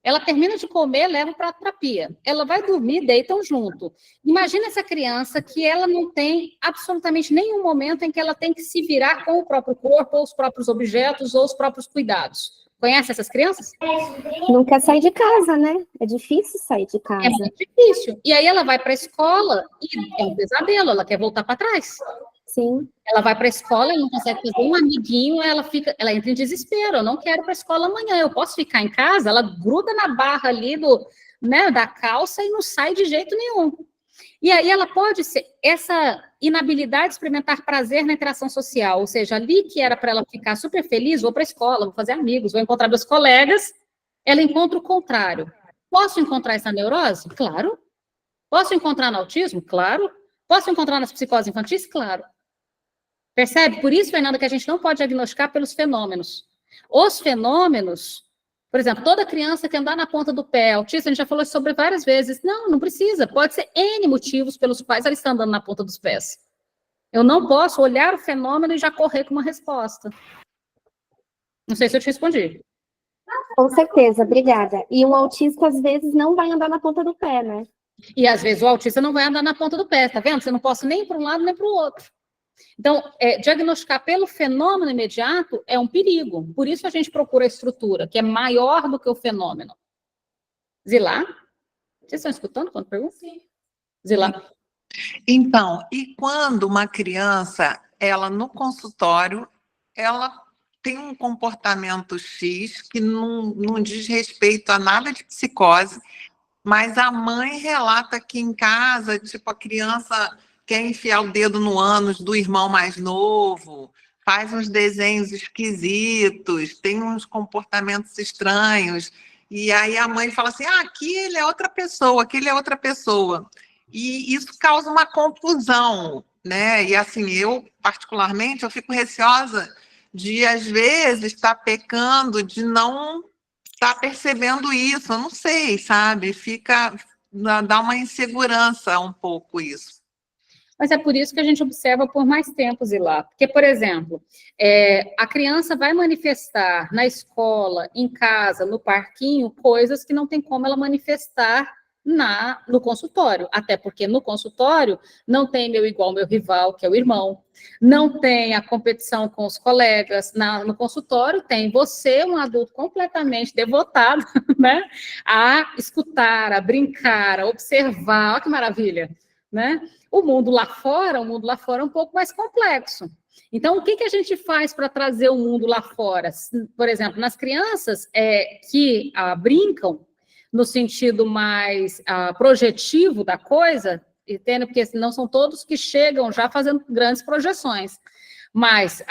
Ela termina de comer, leva o prato para a pia. Ela vai dormir, deitam junto. Imagina essa criança que ela não tem absolutamente nenhum momento em que ela tem que se virar com o próprio corpo, ou os próprios objetos, ou os próprios cuidados. Conhece essas crianças? Não quer sair de casa, né? É difícil sair de casa. É muito difícil. E aí ela vai para a escola e é um pesadelo, ela quer voltar para trás. Sim. Ela vai para a escola, ela não consegue fazer um amiguinho, ela entra em desespero, eu não quero para a escola amanhã, eu posso ficar em casa? Ela gruda na barra ali da calça e não sai de jeito nenhum. E aí ela pode ser, essa inabilidade de experimentar prazer na interação social, ou seja, ali que era para ela ficar super feliz, vou para a escola, vou fazer amigos, vou encontrar meus colegas, ela encontra o contrário. Posso encontrar essa neurose? Claro. Posso encontrar no autismo? Claro. Posso encontrar nas psicoses infantis? Claro. Percebe? Por isso, Fernanda, que a gente não pode diagnosticar pelos fenômenos. Os fenômenos, por exemplo, toda criança que andar na ponta do pé, autista, a gente já falou sobre várias vezes. Não precisa. Pode ser N motivos pelos quais ela está andando na ponta dos pés. Eu não posso olhar o fenômeno e já correr com uma resposta. Não sei se eu te respondi. Com certeza, obrigada. E um autista, às vezes, não vai andar na ponta do pé, né? E, às vezes, o autista não vai andar na ponta do pé, tá vendo? Você não pode nem para um lado nem para o outro. Então, diagnosticar pelo fenômeno imediato é um perigo. Por isso a gente procura a estrutura, que é maior do que o fenômeno. Zilá? Vocês estão escutando quando pergunto? Sim. Zilá? Então, e quando uma criança, ela no consultório, ela tem um comportamento X que não diz respeito a nada de psicose, mas a mãe relata que em casa, tipo, a criança quer enfiar o dedo no ânus do irmão mais novo, faz uns desenhos esquisitos, tem uns comportamentos estranhos, e aí a mãe fala assim, aqui ele é outra pessoa, aqui ele é outra pessoa. E isso causa uma confusão, né? E assim, eu, particularmente, eu fico receosa de, às vezes, estar pecando, de não estar percebendo isso, eu não sei, sabe? Dá uma insegurança um pouco isso. Mas é por isso que a gente observa por mais tempo, Zilá. Porque, por exemplo, a criança vai manifestar na escola, em casa, no parquinho, coisas que não tem como ela manifestar no consultório, até porque no consultório não tem meu igual, meu rival, que é o irmão, não tem a competição com os colegas, no consultório tem você, um adulto completamente devotado, né, a escutar, a brincar, a observar, olha que maravilha, né? O mundo lá fora é um pouco mais complexo. Então, o que a gente faz para trazer o mundo lá fora? Por exemplo, nas crianças que brincam, no sentido mais projetivo da coisa, entende? Porque não são todos que chegam já fazendo grandes projeções, mas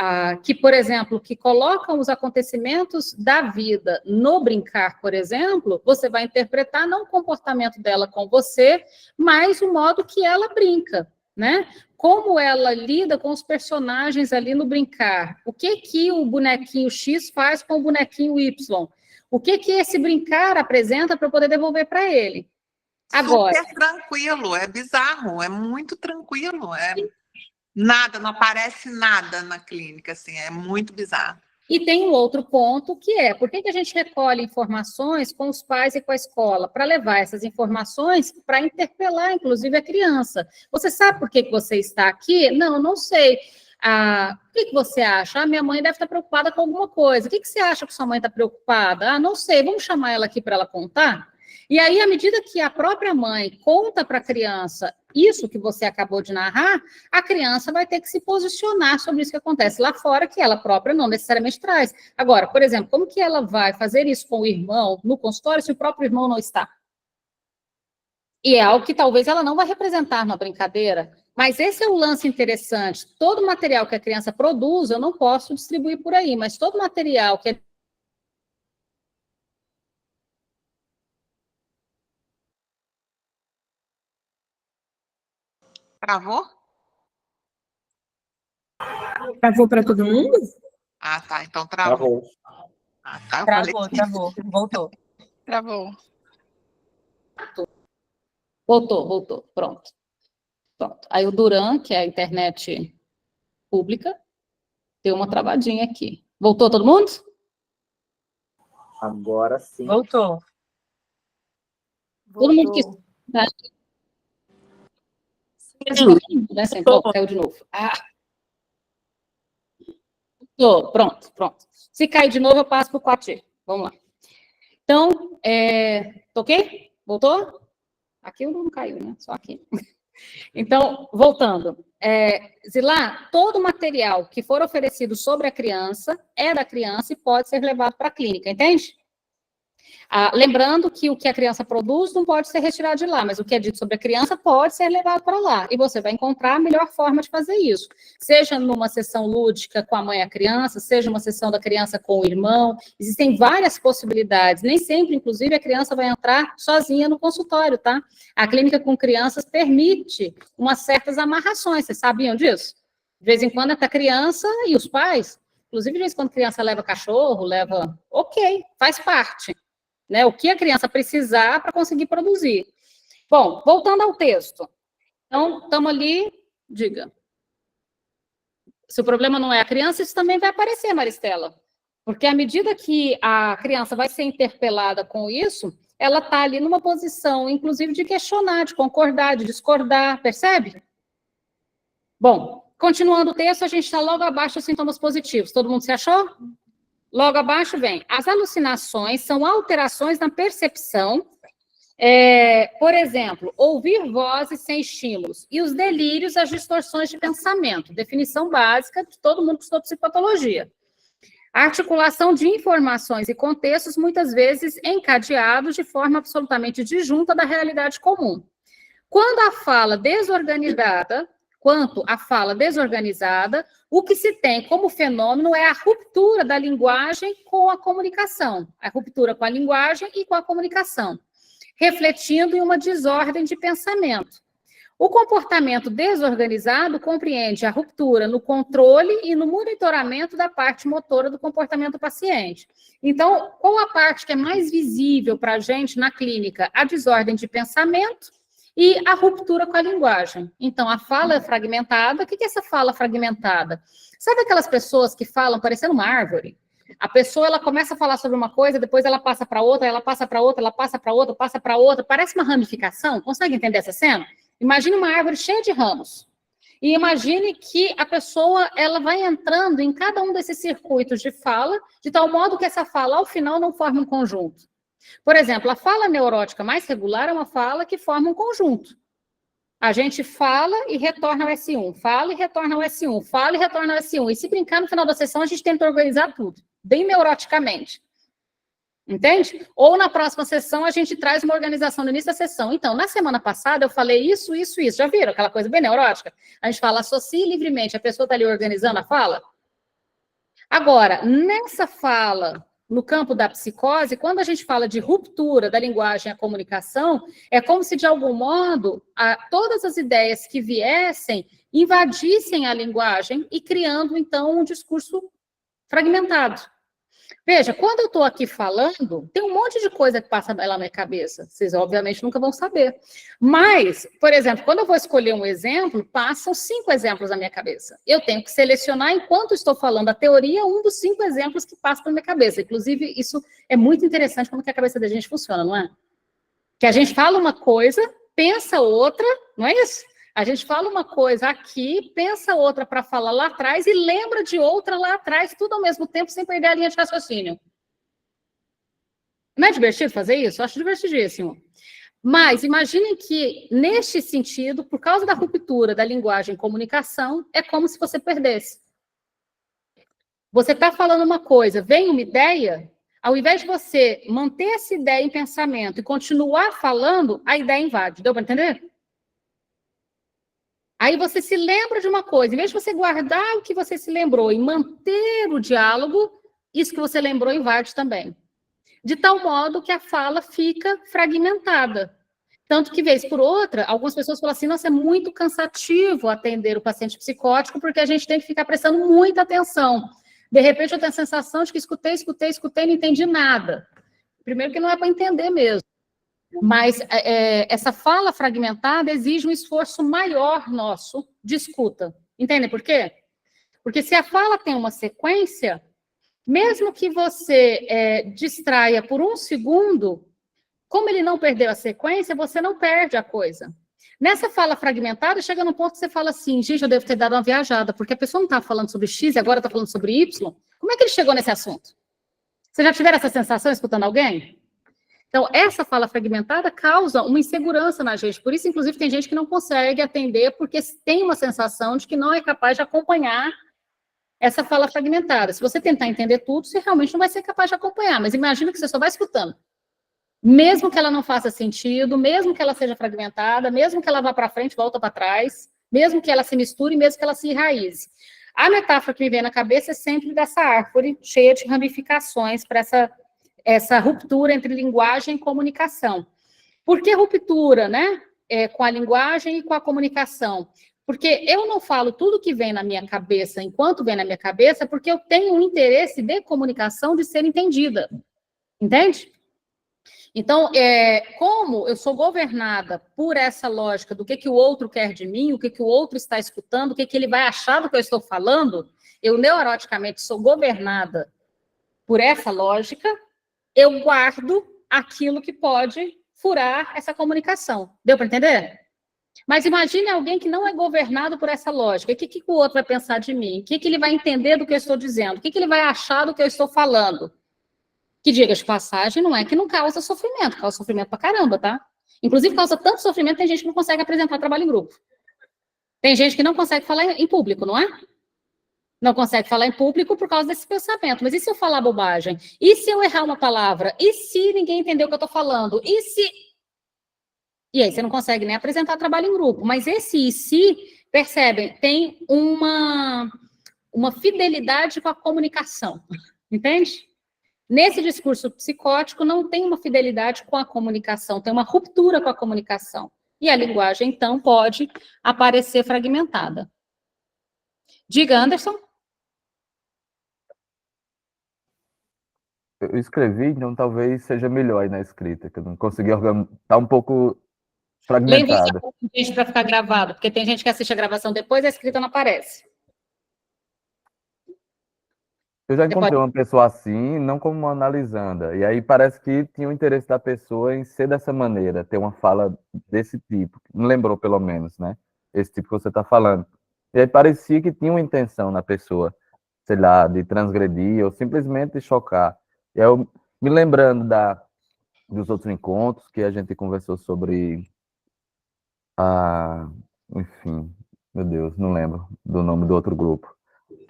que, por exemplo, que colocam os acontecimentos da vida no brincar, por exemplo, você vai interpretar não o comportamento dela com você, mas o modo que ela brinca, né? Como ela lida com os personagens ali no brincar. O que o bonequinho X faz com o bonequinho Y? O que esse brincar apresenta para eu poder devolver para ele? Agora. Super tranquilo, é bizarro, é muito tranquilo, nada, não aparece nada na clínica, assim, é muito bizarro. E tem um outro ponto que por que a gente recolhe informações com os pais e com a escola? Para levar essas informações para interpelar, inclusive, a criança. Você sabe por que você está aqui? Não, não sei. O que você acha? Minha mãe deve estar preocupada com alguma coisa. O que você acha que sua mãe está preocupada? Não sei, vamos chamar ela aqui para ela contar? E aí, à medida que a própria mãe conta para a criança isso que você acabou de narrar, a criança vai ter que se posicionar sobre isso que acontece lá fora, que ela própria não necessariamente traz. Agora, por exemplo, como que ela vai fazer isso com o irmão no consultório se o próprio irmão não está? E é algo que talvez ela não vai representar na brincadeira, mas esse é o lance interessante. Todo material que a criança produz, eu não posso distribuir por aí, mas todo material que Travou? Travou para todo mundo? Ah, tá, então travou. Tá, eu falei que... Travou. Voltou. Travou. Voltou, pronto. Aí o Duran, que é a internet pública, deu uma travadinha aqui. Voltou todo mundo? Agora sim. Voltou. Todo mundo que... Caiu de novo. Pronto. Se cair de novo, eu passo para o 4G. Vamos lá. Então, ok? Voltou? Aqui não caiu, né? Só aqui. Então, voltando. Zilá, todo material que for oferecido sobre a criança é da criança e pode ser levado para a clínica, entende? Lembrando que o que a criança produz não pode ser retirado de lá, mas o que é dito sobre a criança pode ser levado para lá. E você vai encontrar a melhor forma de fazer isso. Seja numa sessão lúdica com a mãe e a criança, seja uma sessão da criança com o irmão. Existem várias possibilidades. Nem sempre, inclusive, a criança vai entrar sozinha no consultório, tá? A clínica com crianças permite umas certas amarrações. Vocês sabiam disso? De vez em quando entra a criança e os pais. Inclusive, de vez em quando a criança leva cachorro, Ok, faz parte. Né, o que a criança precisar para conseguir produzir. Bom, voltando ao texto. Então, estamos ali, diga. Se o problema não é a criança, isso também vai aparecer, Maristela. Porque à medida que a criança vai ser interpelada com isso, ela está ali numa posição, inclusive, de questionar, de concordar, de discordar, percebe? Bom, continuando o texto, a gente está logo abaixo dos sintomas positivos. Todo mundo se achou? Logo abaixo vem, as alucinações são alterações na percepção, por exemplo, ouvir vozes sem estímulos, e os delírios, as distorções de pensamento, definição básica de todo mundo que estudou psicopatologia. A articulação de informações e contextos, muitas vezes encadeados de forma absolutamente disjunta da realidade comum. Quanto à fala desorganizada, o que se tem como fenômeno é a ruptura da linguagem com a comunicação, a ruptura com a linguagem e com a comunicação, refletindo em uma desordem de pensamento. O comportamento desorganizado compreende a ruptura no controle e no monitoramento da parte motora do comportamento do paciente. Então, qual a parte que é mais visível para a gente na clínica? A desordem de pensamento e a ruptura com a linguagem. Então, a fala é fragmentada. O que é essa fala fragmentada? Sabe aquelas pessoas que falam parecendo uma árvore? A pessoa, ela começa a falar sobre uma coisa, depois ela passa para outra, ela passa para outra, ela passa para outra, passa para outra. Parece uma ramificação. Consegue entender essa cena? Imagine uma árvore cheia de ramos. E imagine que a pessoa, ela vai entrando em cada um desses circuitos de fala, de tal modo que essa fala, ao final, não forma um conjunto. Por exemplo, a fala neurótica mais regular é uma fala que forma um conjunto. A gente fala e retorna ao S1, fala e retorna ao S1, fala e retorna ao S1. E se brincar, no final da sessão, a gente tenta organizar tudo, bem neuroticamente. Entende? Ou na próxima sessão a gente traz uma organização no início da sessão. Então, na semana passada eu falei isso, isso, isso. Já viram aquela coisa bem neurótica? A gente fala, associe livremente, a pessoa está ali organizando a fala. Agora, nessa fala, no campo da psicose, quando a gente fala de ruptura da linguagem à comunicação, é como se, de algum modo, todas as ideias que viessem invadissem a linguagem e criando, então, um discurso fragmentado. Veja, quando eu estou aqui falando, tem um monte de coisa que passa lá na minha cabeça. Vocês, obviamente, nunca vão saber. Mas, por exemplo, quando eu vou escolher um exemplo, passam 5 exemplos na minha cabeça. Eu tenho que selecionar, enquanto estou falando a teoria, um dos 5 exemplos que passa pela minha cabeça. Inclusive, isso é muito interessante como que a cabeça da gente funciona, não é? Que a gente fala uma coisa, pensa outra, não é isso? A gente fala uma coisa aqui, pensa outra para falar lá atrás e lembra de outra lá atrás, tudo ao mesmo tempo, sem perder a linha de raciocínio. Não é divertido fazer isso? Eu acho divertidíssimo. Mas imaginem que, neste sentido, por causa da ruptura da linguagem e comunicação, é como se você perdesse. Você está falando uma coisa, vem uma ideia, ao invés de você manter essa ideia em pensamento e continuar falando, a ideia invade. Deu para entender? Aí você se lembra de uma coisa, em vez de você guardar o que você se lembrou e manter o diálogo, isso que você lembrou invade também. De tal modo que a fala fica fragmentada. Tanto que, vez por outra, algumas pessoas falam assim, nossa, é muito cansativo atender o paciente psicótico, porque a gente tem que ficar prestando muita atenção. De repente, eu tenho a sensação de que escutei, não entendi nada. Primeiro que não é para entender mesmo. Mas essa fala fragmentada exige um esforço maior nosso de escuta. Entendem por quê? Porque se a fala tem uma sequência, mesmo que você distraia por 1 segundo, como ele não perdeu a sequência, você não perde a coisa. Nessa fala fragmentada, chega num ponto que você fala assim, gente, eu devo ter dado uma viajada, porque a pessoa não estava falando sobre X e agora está falando sobre Y. Como é que ele chegou nesse assunto? Vocês já tiveram essa sensação escutando alguém? Então, essa fala fragmentada causa uma insegurança na gente. Por isso, inclusive, tem gente que não consegue atender porque tem uma sensação de que não é capaz de acompanhar essa fala fragmentada. Se você tentar entender tudo, você realmente não vai ser capaz de acompanhar. Mas imagina que você só vai escutando. Mesmo que ela não faça sentido, mesmo que ela seja fragmentada, mesmo que ela vá para frente, volta para trás, mesmo que ela se misture, mesmo que ela se enraize. A metáfora que me vem na cabeça é sempre dessa árvore cheia de ramificações para essa ruptura entre linguagem e comunicação. Por que ruptura, né? Com a linguagem e com a comunicação? Porque eu não falo tudo que vem na minha cabeça enquanto vem na minha cabeça, porque eu tenho um interesse de comunicação de ser entendida. Entende? Então, como eu sou governada por essa lógica do que o outro quer de mim, o que o outro está escutando, o que ele vai achar do que eu estou falando, eu neuroticamente sou governada por essa lógica, eu guardo aquilo que pode furar essa comunicação. Deu para entender? Mas imagine alguém que não é governado por essa lógica. O que o outro vai pensar de mim? O que ele vai entender do que eu estou dizendo? O que ele vai achar do que eu estou falando? Que, diga de passagem, não é que não causa sofrimento. Causa sofrimento pra caramba, tá? Inclusive, causa tanto sofrimento, tem gente que não consegue apresentar trabalho em grupo. Tem gente que não consegue falar em público, não é? Não consegue falar em público por causa desse pensamento. Mas e se eu falar bobagem? E se eu errar uma palavra? E se ninguém entender o que eu estou falando? E se... E aí você não consegue nem apresentar trabalho em grupo. Mas esse e se, percebem, tem uma fidelidade com a comunicação. Entende? Nesse discurso psicótico, não tem uma fidelidade com a comunicação, tem uma ruptura com a comunicação. E a linguagem, então, pode aparecer fragmentada. Diga, Anderson. Eu escrevi, então talvez seja melhor aí na escrita, que eu não consegui organizar, tá um pouco fragmentada. Gente para ficar gravado, porque tem gente que assiste a gravação depois e a escrita não aparece. Eu já encontrei uma pessoa assim, não como uma analisanda, e aí parece que tinha o interesse da pessoa em ser dessa maneira, ter uma fala desse tipo, não lembrou pelo menos, né? Esse tipo que você está falando. E aí parecia que tinha uma intenção na pessoa, sei lá, de transgredir ou simplesmente de chocar. E aí eu me lembrando dos outros encontros que a gente conversou sobre enfim, meu Deus, não lembro do nome do outro grupo.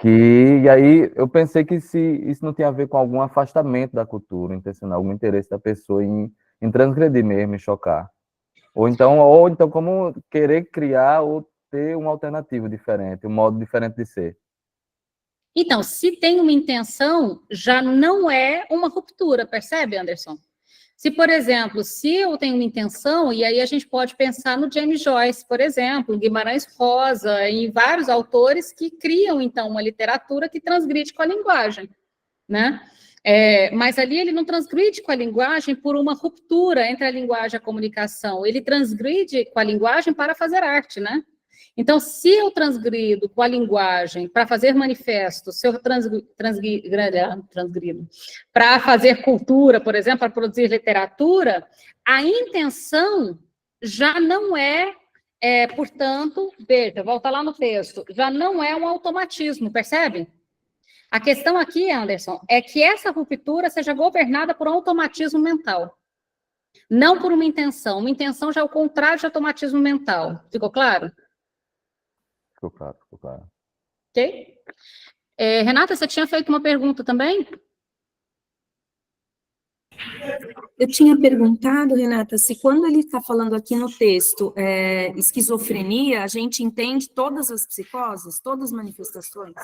E aí eu pensei que se isso não tinha a ver com algum afastamento da cultura intencional, algum interesse da pessoa em transgredir mesmo, em chocar. Ou então como querer criar ou ter uma alternativa diferente, um modo diferente de ser. Então, se tem uma intenção, já não é uma ruptura, percebe, Anderson? Se, por exemplo, se eu tenho uma intenção, e aí a gente pode pensar no James Joyce, por exemplo, Guimarães Rosa, em vários autores que criam, então, uma literatura que transgride com a linguagem, né? Mas ali ele não transgride com a linguagem por uma ruptura entre a linguagem e a comunicação, ele transgride com a linguagem para fazer arte, né? Então, se eu transgrido com a linguagem para fazer manifesto, se eu transgrido para fazer cultura, por exemplo, para produzir literatura, a intenção já não portanto, veja, volta lá no texto, já não é um automatismo, percebe? A questão aqui, Anderson, é que essa ruptura seja governada por um automatismo mental, não por uma intenção. Uma intenção já é o contrário de automatismo mental. Ficou claro? Ficou claro. Ok? Renata, você tinha feito uma pergunta também? Eu tinha perguntado, Renata, se quando ele está falando aqui no texto esquizofrenia, a gente entende todas as psicoses, todas as manifestações?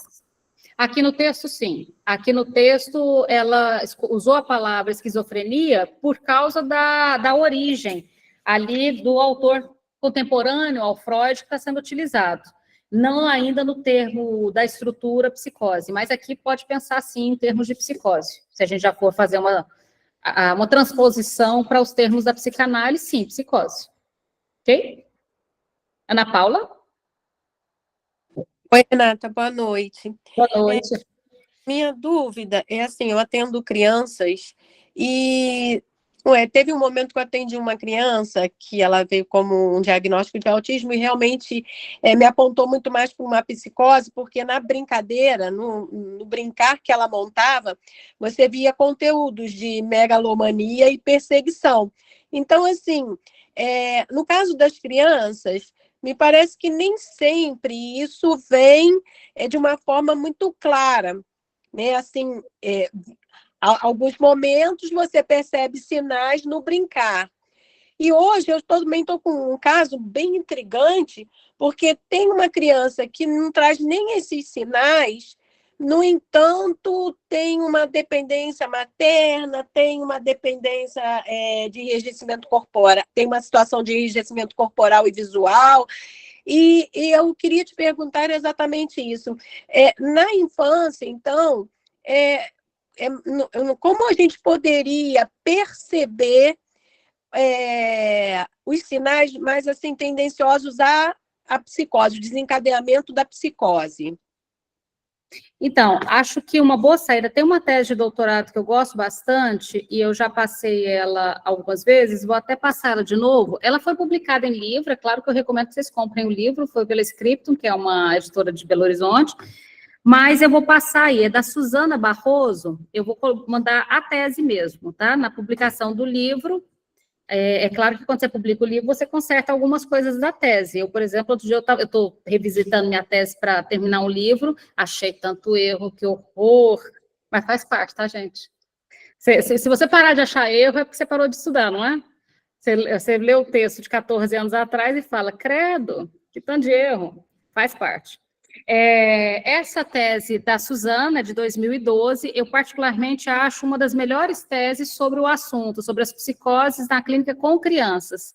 Aqui no texto, sim. Aqui no texto, ela usou a palavra esquizofrenia por causa da origem ali do autor contemporâneo ao Freud que está sendo utilizado. Não ainda no termo da estrutura psicose, mas aqui pode pensar, sim, em termos de psicose. Se a gente já for fazer uma transposição para os termos da psicanálise, sim, psicose. Ok? Ana Paula? Oi, Renata, boa noite. Boa noite. Minha dúvida é assim, eu atendo crianças e teve um momento que eu atendi uma criança que ela veio como um diagnóstico de autismo e realmente me apontou muito mais para uma psicose, porque na brincadeira, no brincar que ela montava, você via conteúdos de megalomania e perseguição. Então, assim, no caso das crianças, me parece que nem sempre isso vem de uma forma muito clara, né? Assim, alguns momentos você percebe sinais no brincar. E hoje eu também estou com um caso bem intrigante, porque tem uma criança que não traz nem esses sinais, no entanto, tem uma dependência materna, tem uma dependência de enrijecimento corporal, tem uma situação de enrijecimento corporal e visual. E eu queria te perguntar exatamente isso. Na infância, então, como a gente poderia perceber os sinais mais assim tendenciosos à psicose, o desencadeamento da psicose? Então, acho que uma boa saída, tem uma tese de doutorado que eu gosto bastante, e eu já passei ela algumas vezes, vou até passar ela de novo. Ela foi publicada em livro, é claro que eu recomendo que vocês comprem o livro, foi pela Scriptum, que é uma editora de Belo Horizonte, mas eu vou passar aí, é da Suzana Barroso, eu vou mandar a tese mesmo, tá? Na publicação do livro. É claro que quando você publica o livro, você conserta algumas coisas da tese. Eu, por exemplo, outro dia eu estou revisitando minha tese para terminar um livro, achei tanto erro, que horror, mas faz parte, tá, gente? Se você parar de achar erro, é porque você parou de estudar, não é? Você lê o texto de 14 anos atrás e fala, credo, que tanto de erro, faz parte. Essa tese da Suzana, de 2012, eu particularmente acho uma das melhores teses sobre o assunto, sobre as psicoses na clínica com crianças.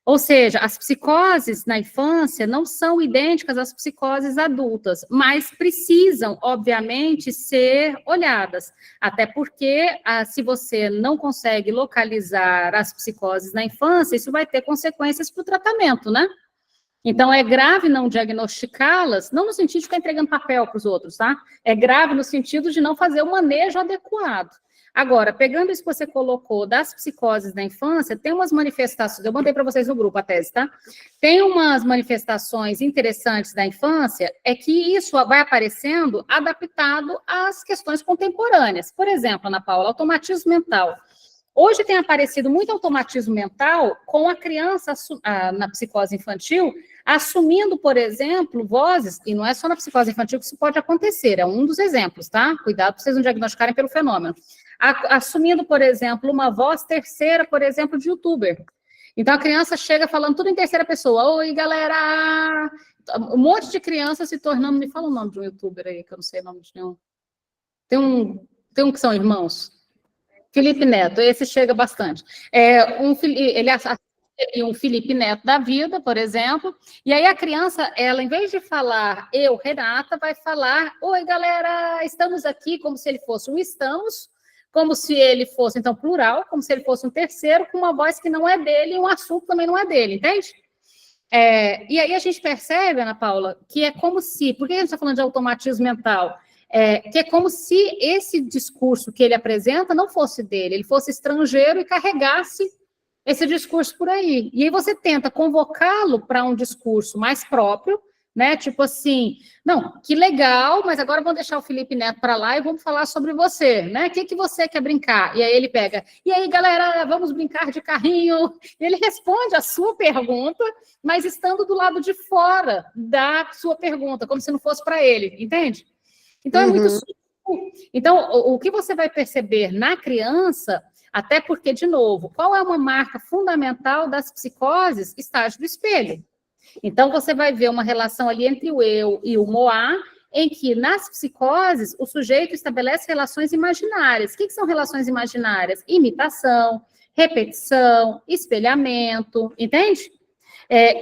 Ou seja, as psicoses na infância não são idênticas às psicoses adultas, mas precisam, obviamente, ser olhadas. Até porque, se você não consegue localizar as psicoses na infância, isso vai ter consequências para o tratamento, né? Então, é grave não diagnosticá-las, não no sentido de ficar entregando papel para os outros, tá? É grave no sentido de não fazer o manejo adequado. Agora, pegando isso que você colocou das psicoses da infância, tem umas manifestações, eu mandei para vocês no grupo a tese, tá? Tem umas manifestações interessantes da infância, é que isso vai aparecendo adaptado às questões contemporâneas. Por exemplo, Ana Paula, automatismo mental. Hoje tem aparecido muito automatismo mental com a criança na psicose infantil, assumindo, por exemplo, vozes, e não é só na psicose infantil que isso pode acontecer, é um dos exemplos, tá? Cuidado para vocês não diagnosticarem pelo fenômeno. Assumindo, por exemplo, uma voz terceira, por exemplo, de youtuber. Então, a criança chega falando tudo em terceira pessoa. Oi, galera! Um monte de crianças se tornando... Me fala o nome de um youtuber aí, que eu não sei o nome de nenhum. Tem um que são irmãos. Felipe Neto, esse chega bastante. Ele é um Felipe Neto da vida, por exemplo, e aí a criança, ela, em vez de falar eu, Renata, vai falar, oi, galera, estamos aqui, como se ele fosse um estamos, como se ele fosse, então, plural, como se ele fosse um terceiro, com uma voz que não é dele e um assunto também não é dele, entende? E aí a gente percebe, Ana Paula, que é como se, por que a gente está falando de automatismo mental? Que é como se esse discurso que ele apresenta não fosse dele, ele fosse estrangeiro e carregasse esse discurso por aí. E aí você tenta convocá-lo para um discurso mais próprio, né? Tipo assim, não, que legal, mas agora vamos deixar o Felipe Neto para lá e vamos falar sobre você, né? O que você quer brincar? E aí ele pega, e aí, galera, vamos brincar de carrinho? E ele responde a sua pergunta, mas estando do lado de fora da sua pergunta, como se não fosse para ele, entende? Então, é muito sutil. Então, o que você vai perceber na criança, até porque, de novo, qual é uma marca fundamental das psicoses? Estágio do espelho. Então, você vai ver uma relação ali entre o eu e o moá, em que, nas psicoses, o sujeito estabelece relações imaginárias. O que são relações imaginárias? Imitação, repetição, espelhamento, entende?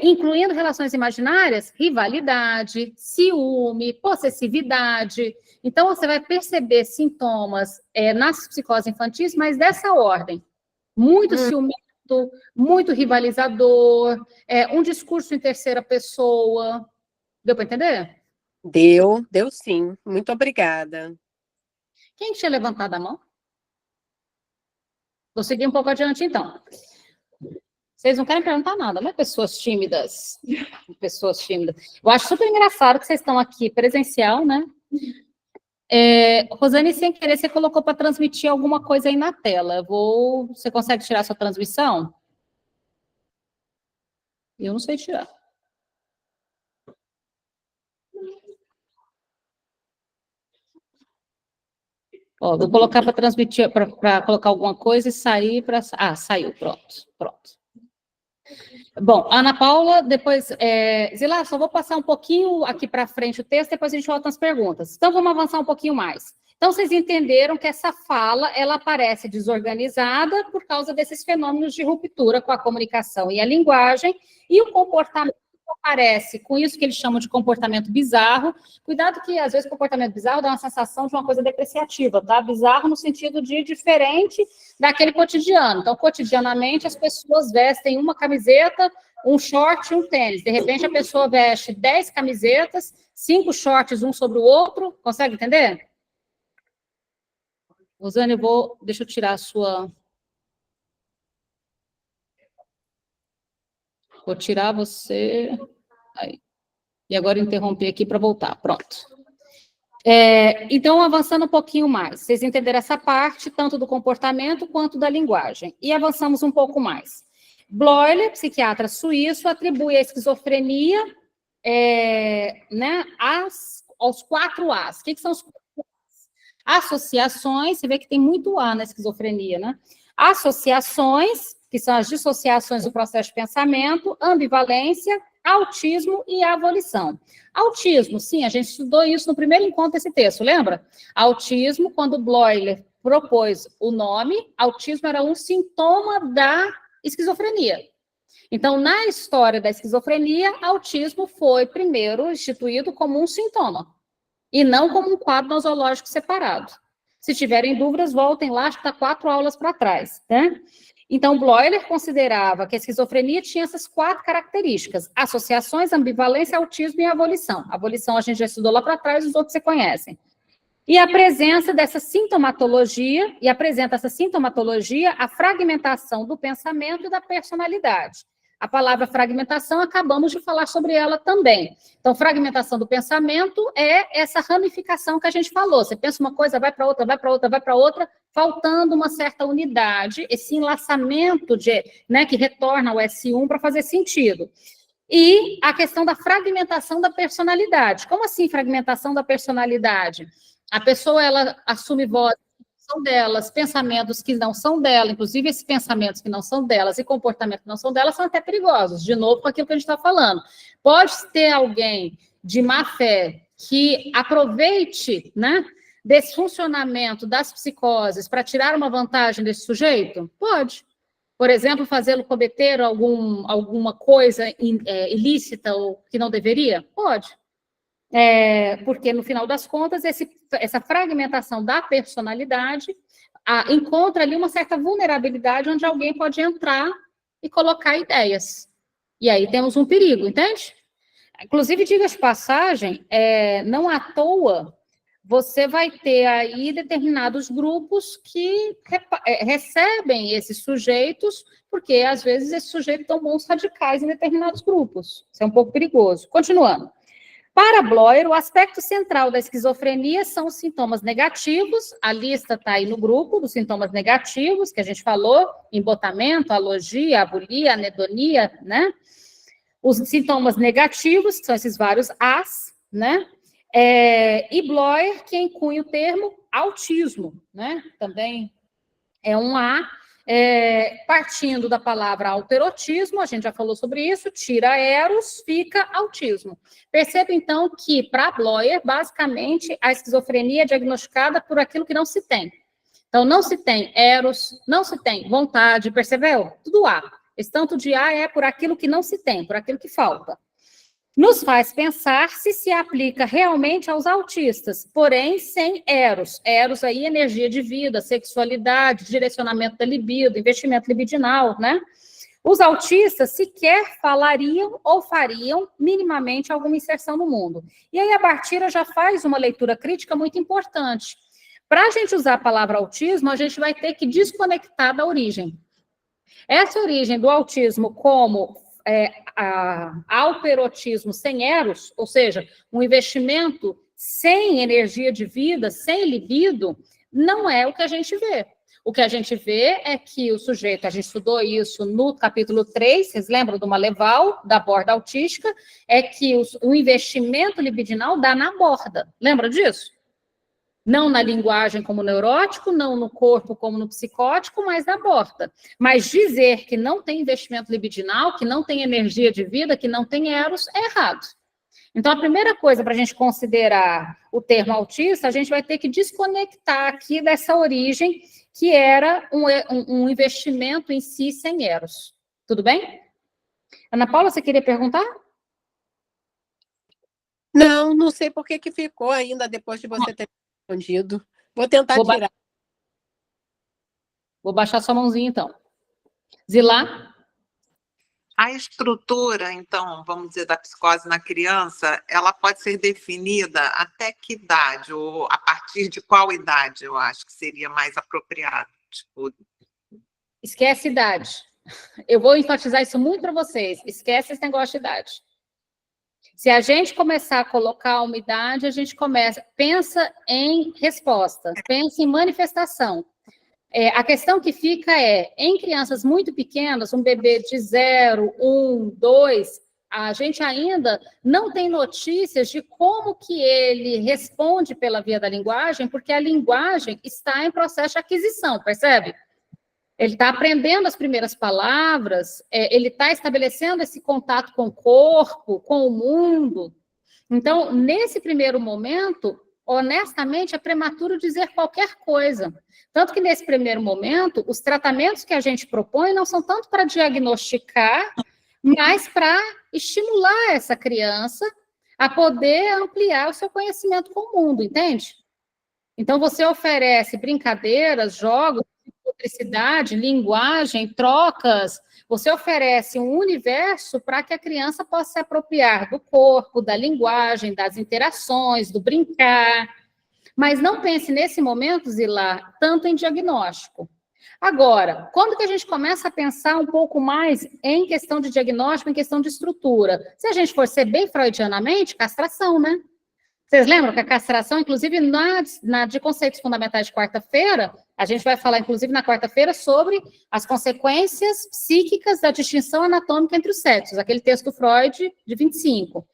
Incluindo relações imaginárias, rivalidade, ciúme, possessividade. Então, você vai perceber sintomas nas psicoses infantis, mas dessa ordem. Muito ciumento, muito rivalizador, um discurso em terceira pessoa. Deu para entender? Deu sim. Muito obrigada. Quem tinha levantado a mão? Vou seguir um pouco adiante, então. Vocês não querem perguntar nada, não é pessoas tímidas? Pessoas tímidas. Eu acho super engraçado que vocês estão aqui presencial, né? Rosane, sem querer, você colocou para transmitir alguma coisa aí na tela. Você consegue tirar sua transmissão? Eu não sei tirar. Vou colocar para transmitir, para colocar alguma coisa e sair para... Ah, saiu, pronto. Bom, Ana Paula, depois... Zila, só vou passar um pouquinho aqui para frente o texto, depois a gente volta nas perguntas. Então, vamos avançar um pouquinho mais. Então, vocês entenderam que essa fala, ela aparece desorganizada por causa desses fenômenos de ruptura com a comunicação e a linguagem, e o comportamento aparece com isso que eles chamam de comportamento bizarro. Cuidado que, às vezes, o comportamento bizarro dá uma sensação de uma coisa depreciativa, tá? Bizarro no sentido de diferente daquele cotidiano. Então, cotidianamente, as pessoas vestem uma camiseta um short e um tênis. De repente, a pessoa veste 10 camisetas, 5 shorts um sobre o outro. Consegue entender? Rosane, deixa eu tirar a sua... Vou tirar você... Aí. E agora interromper aqui para voltar. Pronto. Então, avançando um pouquinho mais. Vocês entenderam essa parte, tanto do comportamento quanto da linguagem. E avançamos um pouco mais. Bloiler, psiquiatra suíço, atribui a esquizofrenia né, aos 4 As. O que são os 4 As? Associações, você vê que tem muito A na esquizofrenia, né? Associações, que são as dissociações do processo de pensamento, ambivalência, autismo e avolição. Autismo, sim, a gente estudou isso no primeiro encontro desse texto, lembra? Autismo, quando Bloiler propôs o nome, autismo era um sintoma da esquizofrenia. Então, na história da esquizofrenia, autismo foi primeiro instituído como um sintoma, e não como um quadro nosológico separado. Se tiverem dúvidas, voltem lá, acho que está 4 aulas para trás, né? Então, Bloiler considerava que a esquizofrenia tinha essas 4 características: associações, ambivalência, autismo e avolição. Avolição a gente já estudou lá para trás, os outros você conhecem. E a presença dessa sintomatologia, e apresenta essa sintomatologia a fragmentação do pensamento e da personalidade. A palavra fragmentação, acabamos de falar sobre ela também. Então, fragmentação do pensamento é essa ramificação que a gente falou. Você pensa uma coisa, vai para outra, vai para outra, vai para outra, faltando uma certa unidade, esse enlaçamento né, que retorna ao S1 para fazer sentido. E a questão da fragmentação da personalidade. Como assim fragmentação da personalidade? A pessoa, ela assume voz são delas, pensamentos que não são dela, inclusive esses pensamentos que não são delas e comportamentos que não são delas são até perigosos, de novo com aquilo que a gente está falando. Pode ter alguém de má fé que aproveite, né, desse funcionamento das psicoses para tirar uma vantagem desse sujeito? Pode. Por exemplo, fazê-lo cometer alguma coisa ilícita ou que não deveria? Pode. Porque, no final das contas, essa fragmentação da personalidade encontra ali uma certa vulnerabilidade onde alguém pode entrar e colocar ideias. E aí temos um perigo, entende? Inclusive, diga de passagem, não à toa, você vai ter aí determinados grupos que recebem esses sujeitos, porque, às vezes, esses sujeitos são bons radicais em determinados grupos. Isso é um pouco perigoso. Continuando. Para Bloiler, o aspecto central da esquizofrenia são os sintomas negativos. A lista está aí no grupo dos sintomas negativos, que a gente falou: embotamento, alogia, abulia, anedonia, né? Os sintomas negativos, que são esses vários As, né? E Bloiler, que inclui o termo autismo, né? Também é um A. Partindo da palavra alterotismo, a gente já falou sobre isso, tira eros, fica autismo. Perceba, então, que, para Bloiler, basicamente, a esquizofrenia é diagnosticada por aquilo que não se tem. Então, não se tem eros, não se tem vontade, percebeu? Tudo A. Esse tanto de A é por aquilo que não se tem, por aquilo que falta. Nos faz pensar se aplica realmente aos autistas, porém sem eros. Eros aí, energia de vida, sexualidade, direcionamento da libido, investimento libidinal, né? Os autistas sequer falariam ou fariam minimamente alguma inserção no mundo. E aí a Bartira já faz uma leitura crítica muito importante. Para a gente usar a palavra autismo, a gente vai ter que desconectar da origem. Essa origem do autismo como alterotismo sem eros, ou seja, um investimento sem energia de vida, sem libido, não é o que a gente vê. O que a gente vê é que o sujeito, a gente estudou isso no capítulo 3, vocês lembram do Maleval, da borda autística, é que o investimento libidinal dá na borda. Lembra disso? Não na linguagem como neurótico, não no corpo como no psicótico, mas na borda. Mas dizer que não tem investimento libidinal, que não tem energia de vida, que não tem eros, é errado. Então, a primeira coisa para a gente considerar o termo autista, a gente vai ter que desconectar aqui dessa origem, que era um investimento em si sem eros. Tudo bem? Ana Paula, você queria perguntar? Não sei por que ficou ainda depois de você ter respondido. Vou tentar tirar. Vou baixar sua mãozinha, então. Zilá? A estrutura, então, vamos dizer, da psicose na criança, ela pode ser definida até que idade, ou a partir de qual idade, eu acho que seria mais apropriado? Tipo, Esquece idade. Eu vou enfatizar isso muito para vocês. Esquece esse negócio de idade. Se a gente começar a colocar uma idade, a gente pensa em resposta, pensa em manifestação. A questão que fica em crianças muito pequenas, um bebê de 0, 1, 2, a gente ainda não tem notícias de como que ele responde pela via da linguagem, porque a linguagem está em processo de aquisição, percebe? Ele está aprendendo as primeiras palavras, ele está estabelecendo esse contato com o corpo, com o mundo. Então, nesse primeiro momento, honestamente, é prematuro dizer qualquer coisa. Tanto que, nesse primeiro momento, os tratamentos que a gente propõe não são tanto para diagnosticar, mas para estimular essa criança a poder ampliar o seu conhecimento com o mundo, entende? Então, você oferece brincadeiras, jogos, motricidade, linguagem, trocas, você oferece um universo para que a criança possa se apropriar do corpo, da linguagem, das interações, do brincar. Mas não pense nesse momento, Zila, tanto em diagnóstico. Agora, quando que a gente começa a pensar um pouco mais em questão de diagnóstico, em questão de estrutura? Se a gente for ser bem freudianamente, castração, né? Vocês lembram que a castração, inclusive na de conceitos fundamentais de quarta-feira, a gente vai falar, inclusive, na quarta-feira, sobre as consequências psíquicas da distinção anatômica entre os sexos, aquele texto Freud de 25.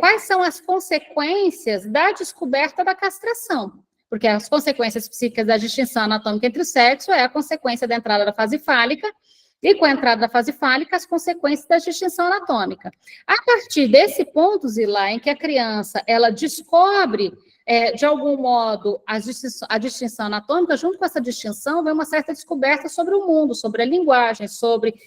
Quais são as consequências da descoberta da castração? Porque as consequências psíquicas da distinção anatômica entre os sexos é a consequência da entrada da fase fálica, e com a entrada da fase fálica, as consequências da distinção anatômica. A partir desse ponto, Zila, em que a criança ela descobre, de algum modo, a distinção anatômica, junto com essa distinção, vem uma certa descoberta sobre o mundo, sobre a linguagem,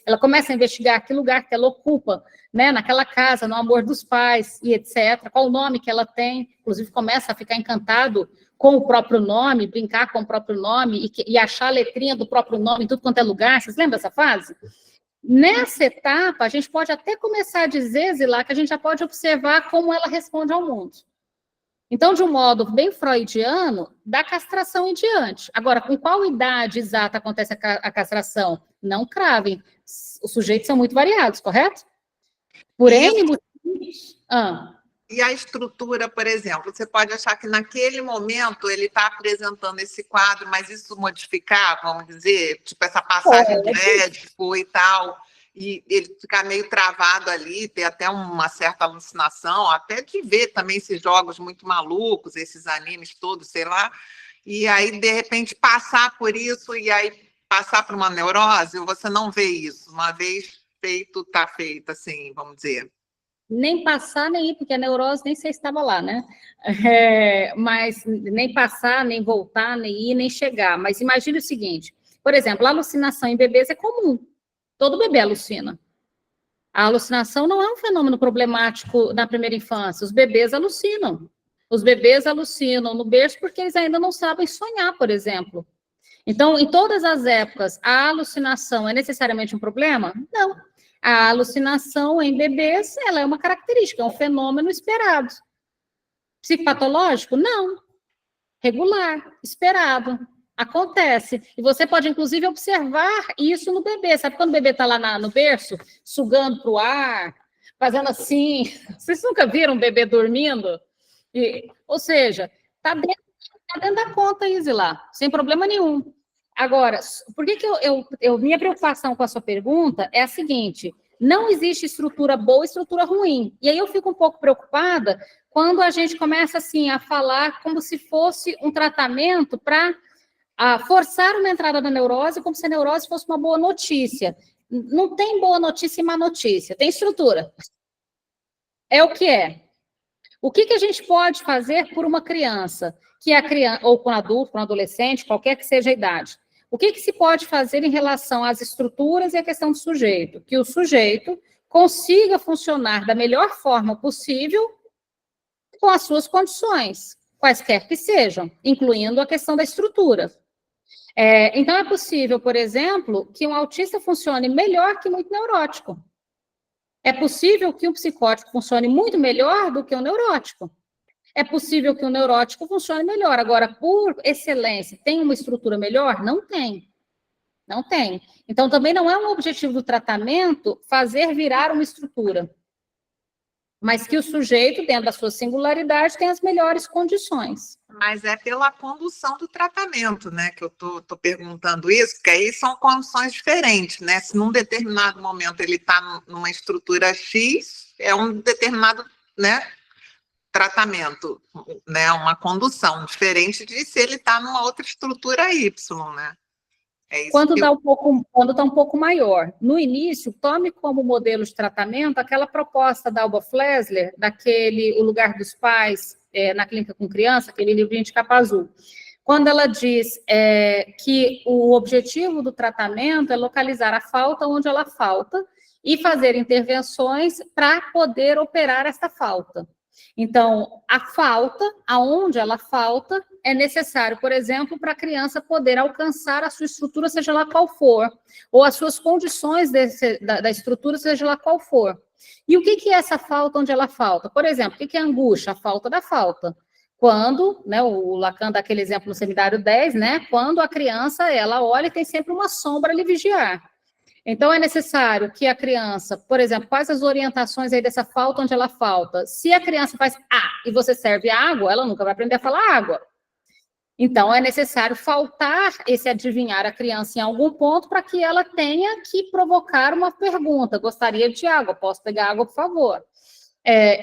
ela começa a investigar que lugar que ela ocupa, né, naquela casa, no amor dos pais, e etc., qual o nome que ela tem, inclusive começa a ficar encantado com o próprio nome, brincar com o próprio nome e achar a letrinha do próprio nome em tudo quanto é lugar. Vocês lembram dessa fase? Nessa etapa, a gente pode até começar a dizer, Zila, que a gente já pode observar como ela responde ao mundo. Então, de um modo bem freudiano, da castração em diante. Agora, com qual idade exata acontece a castração? Não cravem. Os sujeitos são muito variados, correto? Por N motivos... E a estrutura, por exemplo, você pode achar que naquele momento ele está apresentando esse quadro, mas isso modificar, vamos dizer, tipo essa passagem de médico e tal, e ele ficar meio travado ali, ter até uma certa alucinação, até de ver também esses jogos muito malucos, esses animes todos, sei lá, e aí, de repente, passar por isso e aí passar por uma neurose, você não vê isso. Uma vez feito, está feito, assim, vamos dizer. Nem passar, nem ir, porque a neurose nem sei se estava lá, né? Mas nem passar, nem voltar, nem ir, nem chegar. Mas imagine o seguinte, por exemplo, a alucinação em bebês é comum. Todo bebê alucina. A alucinação não é um fenômeno problemático na primeira infância. Os bebês alucinam. Os bebês alucinam no berço porque eles ainda não sabem sonhar, por exemplo. Então, em todas as épocas, a alucinação é necessariamente um problema? Não. A alucinação em bebês, ela é uma característica, é um fenômeno esperado. Psicopatológico? Não. Regular, esperado, acontece. E você pode, inclusive, observar isso no bebê. Sabe quando o bebê está lá no berço, sugando para o ar, fazendo assim? Vocês nunca viram um bebê dormindo? Ou seja, está dentro da conta, Isila, sem problema nenhum. Agora, por que minha preocupação com a sua pergunta é a seguinte: não existe estrutura boa e estrutura ruim. E aí eu fico um pouco preocupada quando a gente começa assim a falar como se fosse um tratamento para forçar uma entrada na neurose, como se a neurose fosse uma boa notícia. Não tem boa notícia e má notícia, tem estrutura. É o que é. O que a gente pode fazer por uma criança, ou com um adulto, com um adolescente, qualquer que seja a idade? O que se pode fazer em relação às estruturas e à questão do sujeito? Que o sujeito consiga funcionar da melhor forma possível com as suas condições, quaisquer que sejam, incluindo a questão da estrutura. Então, é possível, por exemplo, que um autista funcione melhor que muito neurótico. É possível que um psicótico funcione muito melhor do que um neurótico. É possível que um neurótico funcione melhor. Agora, por excelência, tem uma estrutura melhor? Não tem. Não tem. Então, também não é um objetivo do tratamento fazer virar uma estrutura, mas que o sujeito, dentro da sua singularidade, tem as melhores condições. Mas é pela condução do tratamento, né, que eu tô perguntando isso, porque aí são condições diferentes, né? Se num determinado momento ele está numa estrutura X, é um determinado, né, tratamento, né, uma condução diferente de se ele está numa outra estrutura Y, né? É isso Quando que está um pouco maior. No início, tome como modelo de tratamento aquela proposta da Alba Flessler, O Lugar dos Pais, na Clínica com Criança, aquele livrinho de capa azul. Quando ela diz que o objetivo do tratamento é localizar a falta onde ela falta e fazer intervenções para poder operar essa falta. Então, a falta, aonde ela falta, é necessário, por exemplo, para a criança poder alcançar a sua estrutura, seja lá qual for, ou as suas condições da estrutura, seja lá qual for. E o que é essa falta onde ela falta? Por exemplo, o que é angústia? A falta da falta. Quando, né, o Lacan dá aquele exemplo no seminário 10, né, quando a criança, ela olha e tem sempre uma sombra a lhe vigiar. Então, é necessário que a criança, por exemplo, quais as orientações aí dessa falta onde ela falta? Se a criança faz e você serve água, ela nunca vai aprender a falar água. Então, é necessário faltar esse adivinhar a criança em algum ponto para que ela tenha que provocar uma pergunta. Gostaria de água? Posso pegar água, por favor?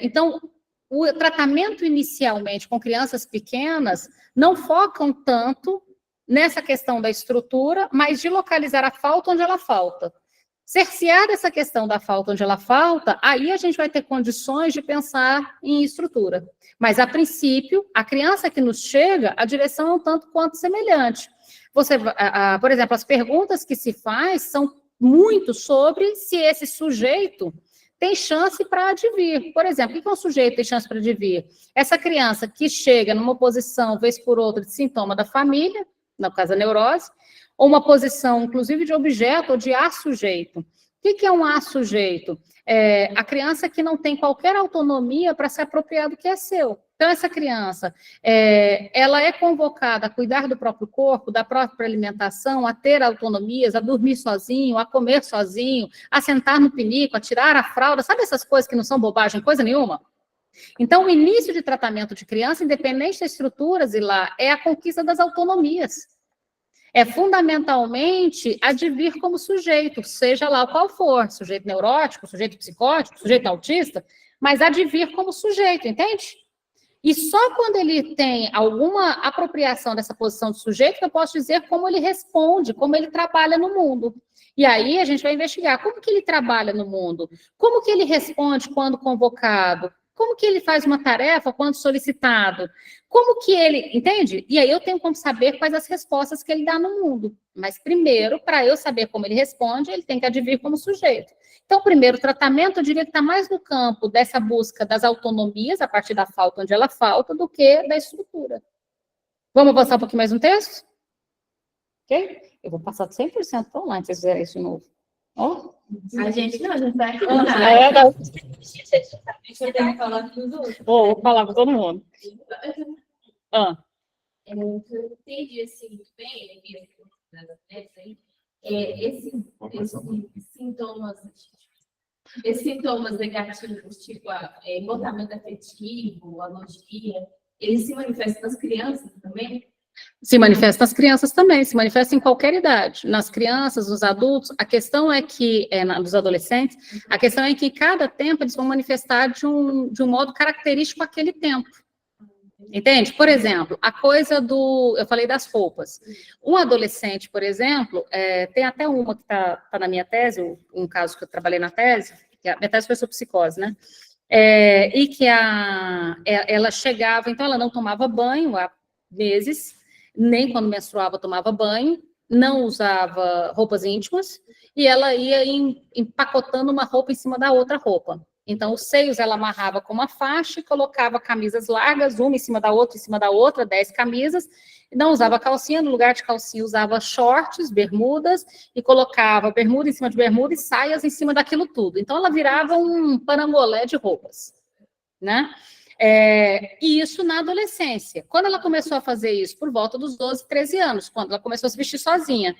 Então, o tratamento inicialmente com crianças pequenas não focam tanto nessa questão da estrutura, mas de localizar a falta onde ela falta. Cercear essa questão da falta onde ela falta, aí a gente vai ter condições de pensar em estrutura. Mas, a princípio, a criança que nos chega, a direção é um tanto quanto semelhante. Por exemplo, as perguntas que se faz são muito sobre se esse sujeito tem chance para advir. Por exemplo, o que um sujeito tem chance para advir? Essa criança que chega numa posição, vez por outra, de sintoma da família, no caso a neurose, ou uma posição, inclusive, de objeto ou de assujeito. O que é um assujeito? A criança que não tem qualquer autonomia para se apropriar do que é seu. Então, essa criança, ela é convocada a cuidar do próprio corpo, da própria alimentação, a ter autonomias, a dormir sozinho, a comer sozinho, a sentar no pinico, a tirar a fralda, sabe essas coisas que não são bobagem, coisa nenhuma? Então, o início de tratamento de criança, independente das estruturas, e lá, é a conquista das autonomias. É fundamentalmente advir como sujeito, seja lá qual for, sujeito neurótico, sujeito psicótico, sujeito autista, mas advir como sujeito, entende? E só quando ele tem alguma apropriação dessa posição de sujeito que eu posso dizer como ele responde, como ele trabalha no mundo. E aí a gente vai investigar como que ele trabalha no mundo, como que ele responde quando convocado, como que ele faz uma tarefa quando solicitado? Como que ele... Entende? E aí eu tenho como saber quais as respostas que ele dá no mundo. Mas primeiro, para eu saber como ele responde, ele tem que advir como sujeito. Então, primeiro, o tratamento, eu diria que está mais no campo dessa busca das autonomias, a partir da falta onde ela falta, do que da estrutura. Vamos avançar um pouquinho mais no texto? Ok? Eu vou passar 100% para online, se vocês fizerem isso de novo. Oh. A gente vai aqui. Você tem que falar com os outros. Vou falar com todo mundo. Eu entendi assim, muito bem, esses sintomas negativos, tipo esgotamento afetivo, anorexia, eles se manifestam nas crianças também? Se manifesta nas crianças também, se manifesta em qualquer idade. Nas crianças, nos adultos, a questão é que, nos adolescentes, a questão é que cada tempo eles vão manifestar de um modo característico àquele tempo. Entende? Por exemplo, a coisa eu falei das roupas. Um adolescente, por exemplo, tem até uma que está na minha tese, um caso que eu trabalhei na tese, que a minha tese foi sobre psicose, né? E que ela chegava, então ela não tomava banho há meses, nem quando menstruava tomava banho, não usava roupas íntimas, e ela ia empacotando uma roupa em cima da outra roupa. Então, os seios ela amarrava com uma faixa e colocava camisas largas, uma em cima da outra, 10 camisas. Não usava calcinha, no lugar de calcinha usava shorts, bermudas, e colocava bermuda em cima de bermuda e saias em cima daquilo tudo. Então, ela virava um parangolé de roupas, né? E isso na adolescência. Quando ela começou a fazer isso? Por volta dos 12, 13 anos, quando ela começou a se vestir sozinha.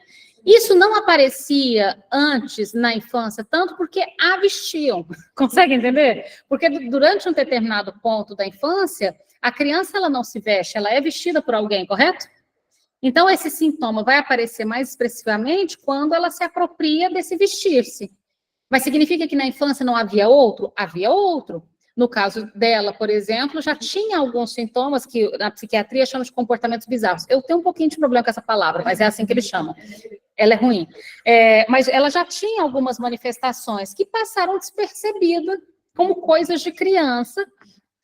Isso não aparecia antes na infância, tanto porque a vestiam. Consegue entender? Porque durante um determinado ponto da infância, a criança ela não se veste, ela é vestida por alguém, correto? Então, esse sintoma vai aparecer mais expressivamente quando ela se apropria desse vestir-se. Mas significa que na infância não havia outro? Havia outro. No caso dela, por exemplo, já tinha alguns sintomas que na psiquiatria chamam de comportamentos bizarros. Eu tenho um pouquinho de problema com essa palavra, mas é assim que eles chamam. Ela é ruim. Mas ela já tinha algumas manifestações que passaram despercebidas como coisas de criança,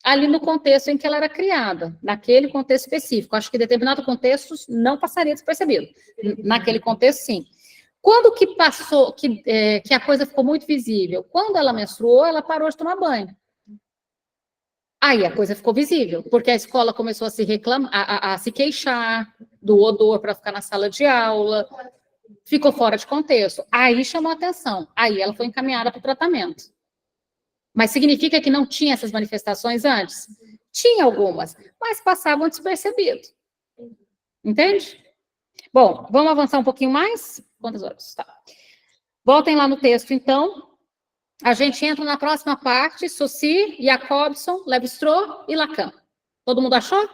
ali no contexto em que ela era criada, naquele contexto específico. Acho que em determinado contexto não passaria despercebido. Naquele contexto, sim. Quando que passou, que a coisa ficou muito visível? Quando ela menstruou, ela parou de tomar banho. Aí a coisa ficou visível, porque a escola começou a se a se queixar do odor para ficar na sala de aula, ficou fora de contexto. Aí chamou a atenção, aí ela foi encaminhada para o tratamento. Mas significa que não tinha essas manifestações antes? Tinha algumas, mas passavam despercebido. Entende? Bom, vamos avançar um pouquinho mais? Quantas horas? Tá. Voltem lá no texto, então. A gente entra na próxima parte, Saussure, Jacobson, Lévi-Strauss e Lacan. Todo mundo achou?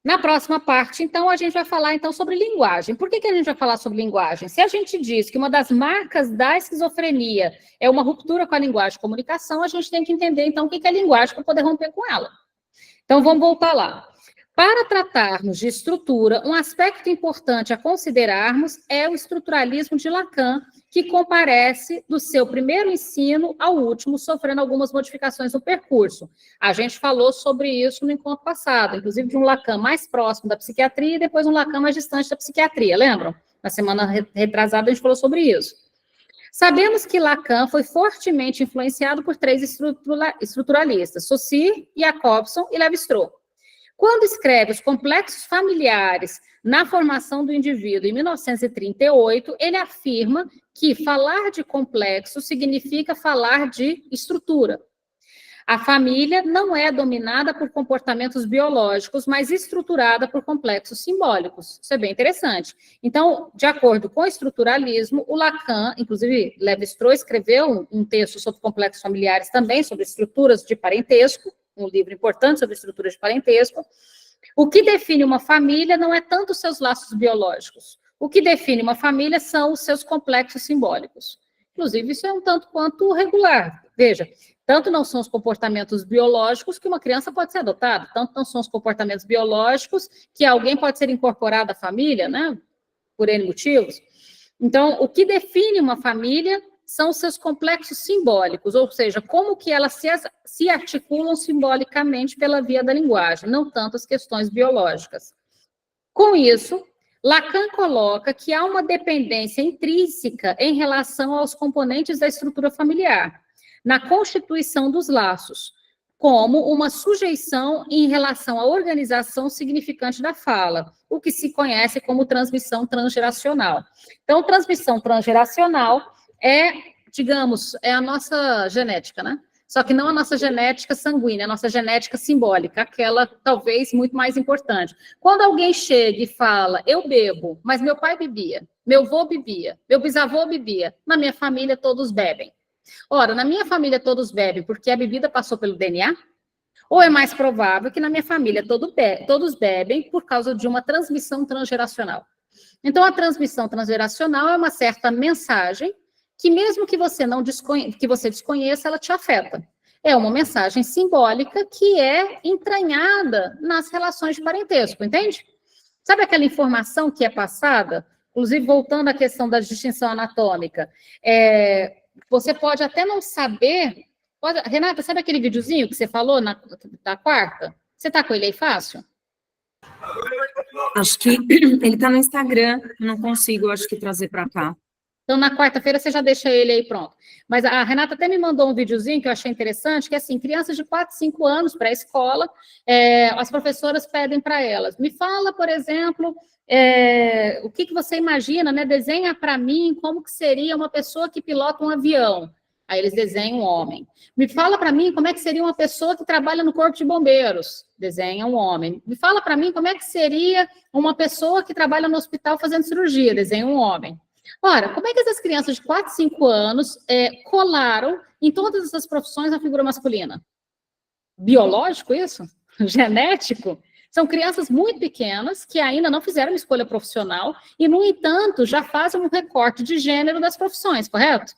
Na próxima parte, então, a gente vai falar, então, sobre linguagem. Por que a gente vai falar sobre linguagem? Se a gente diz que uma das marcas da esquizofrenia é uma ruptura com a linguagem de comunicação, a gente tem que entender, então, o que é linguagem para poder romper com ela. Então, vamos voltar lá. Para tratarmos de estrutura, um aspecto importante a considerarmos é o estruturalismo de Lacan, que comparece do seu primeiro ensino ao último, sofrendo algumas modificações no percurso. A gente falou sobre isso no encontro passado, inclusive de um Lacan mais próximo da psiquiatria e depois um Lacan mais distante da psiquiatria, lembram? Na semana retrasada a gente falou sobre isso. Sabemos que Lacan foi fortemente influenciado por 3 estruturalistas, Saussure, Jacobson e Lévi-Strauss. Quando escreve os complexos familiares na formação do indivíduo, em 1938, ele afirma que falar de complexo significa falar de estrutura. A família não é dominada por comportamentos biológicos, mas estruturada por complexos simbólicos. Isso é bem interessante. Então, de acordo com o estruturalismo, o Lacan, inclusive Lévi-Strauss, escreveu um texto sobre complexos familiares também, sobre estruturas de parentesco, um livro importante sobre estruturas de parentesco. O que define uma família não é tanto os seus laços biológicos. O que define uma família são os seus complexos simbólicos. Inclusive, isso é um tanto quanto regular. Veja, tanto não são os comportamentos biológicos que uma criança pode ser adotada, tanto não são os comportamentos biológicos que alguém pode ser incorporado à família, né? Por N motivos. Então, o que define uma família são os seus complexos simbólicos, ou seja, como que elas se articulam simbolicamente pela via da linguagem, não tanto as questões biológicas. Com isso, Lacan coloca que há uma dependência intrínseca em relação aos componentes da estrutura familiar, na constituição dos laços, como uma sujeição em relação à organização significante da fala, o que se conhece como transmissão transgeracional. Então, transmissão transgeracional é, digamos, é a nossa genética, né? Só que não a nossa genética sanguínea, a nossa genética simbólica, aquela talvez muito mais importante. Quando alguém chega e fala, eu bebo, mas meu pai bebia, meu avô bebia, meu bisavô bebia, na minha família todos bebem. Ora, na minha família todos bebem porque a bebida passou pelo DNA? Ou é mais provável que na minha família todos bebem por causa de uma transmissão transgeracional? Então, a transmissão transgeracional é uma certa mensagem que mesmo que você desconheça, ela te afeta. É uma mensagem simbólica que é entranhada nas relações de parentesco, entende? Sabe aquela informação que é passada? Inclusive, voltando à questão da distinção anatômica, você pode até não saber... Renata, sabe aquele videozinho que você falou da quarta? Você está com ele aí fácil? Acho que ele está no Instagram, não consigo, acho que, trazer para cá. Então, na quarta-feira, você já deixa ele aí pronto. Mas a Renata até me mandou um videozinho que eu achei interessante, que é assim, crianças de 4, 5 anos para a escola, as professoras pedem para elas, me fala, por exemplo, o que você imagina, né? Desenha para mim como que seria uma pessoa que pilota um avião. Aí eles desenham um homem. Me fala para mim como é que seria uma pessoa que trabalha no corpo de bombeiros. Desenha um homem. Me fala para mim como é que seria uma pessoa que trabalha no hospital fazendo cirurgia. Desenha um homem. Ora, como é que essas crianças de 4, 5 anos colaram em todas essas profissões a figura masculina? Biológico isso? Genético? São crianças muito pequenas que ainda não fizeram uma escolha profissional e, no entanto, já fazem um recorte de gênero das profissões, correto?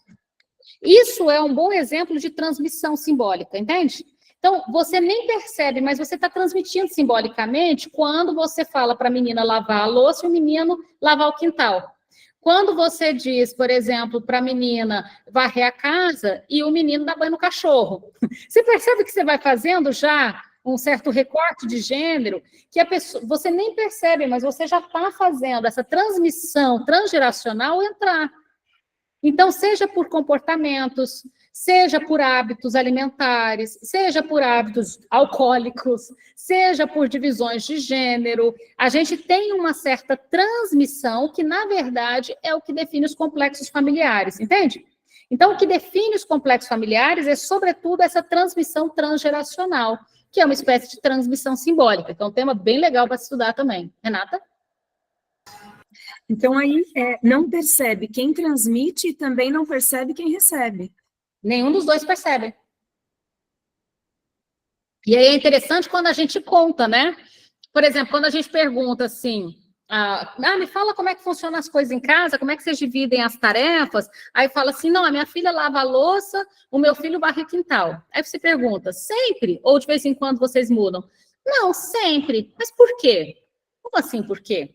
Isso é um bom exemplo de transmissão simbólica, entende? Então, você nem percebe, mas você está transmitindo simbolicamente quando você fala para a menina lavar a louça e o menino lavar o quintal. Quando você diz, por exemplo, para a menina varrer a casa e o menino dá banho no cachorro. Você percebe que você vai fazendo já um certo recorte de gênero, que a pessoa, você nem percebe, mas você já está fazendo essa transmissão transgeracional entrar. Então, seja por comportamentos, seja por hábitos alimentares, seja por hábitos alcoólicos, seja por divisões de gênero, a gente tem uma certa transmissão que, na verdade, é o que define os complexos familiares, entende? Então, o que define os complexos familiares é, sobretudo, essa transmissão transgeracional, que é uma espécie de transmissão simbólica. Então, é um tema bem legal para estudar também. Renata? Então, aí, não percebe quem transmite e também não percebe quem recebe. Nenhum dos dois percebe. E aí é interessante quando a gente conta, né? Por exemplo, quando a gente pergunta assim, me fala como é que funcionam as coisas em casa, como é que vocês dividem as tarefas, aí fala assim, não, a minha filha lava a louça, o meu filho varre o quintal. Aí você pergunta, sempre? Ou de vez em quando vocês mudam? Não, sempre. Mas por quê? Como assim por quê?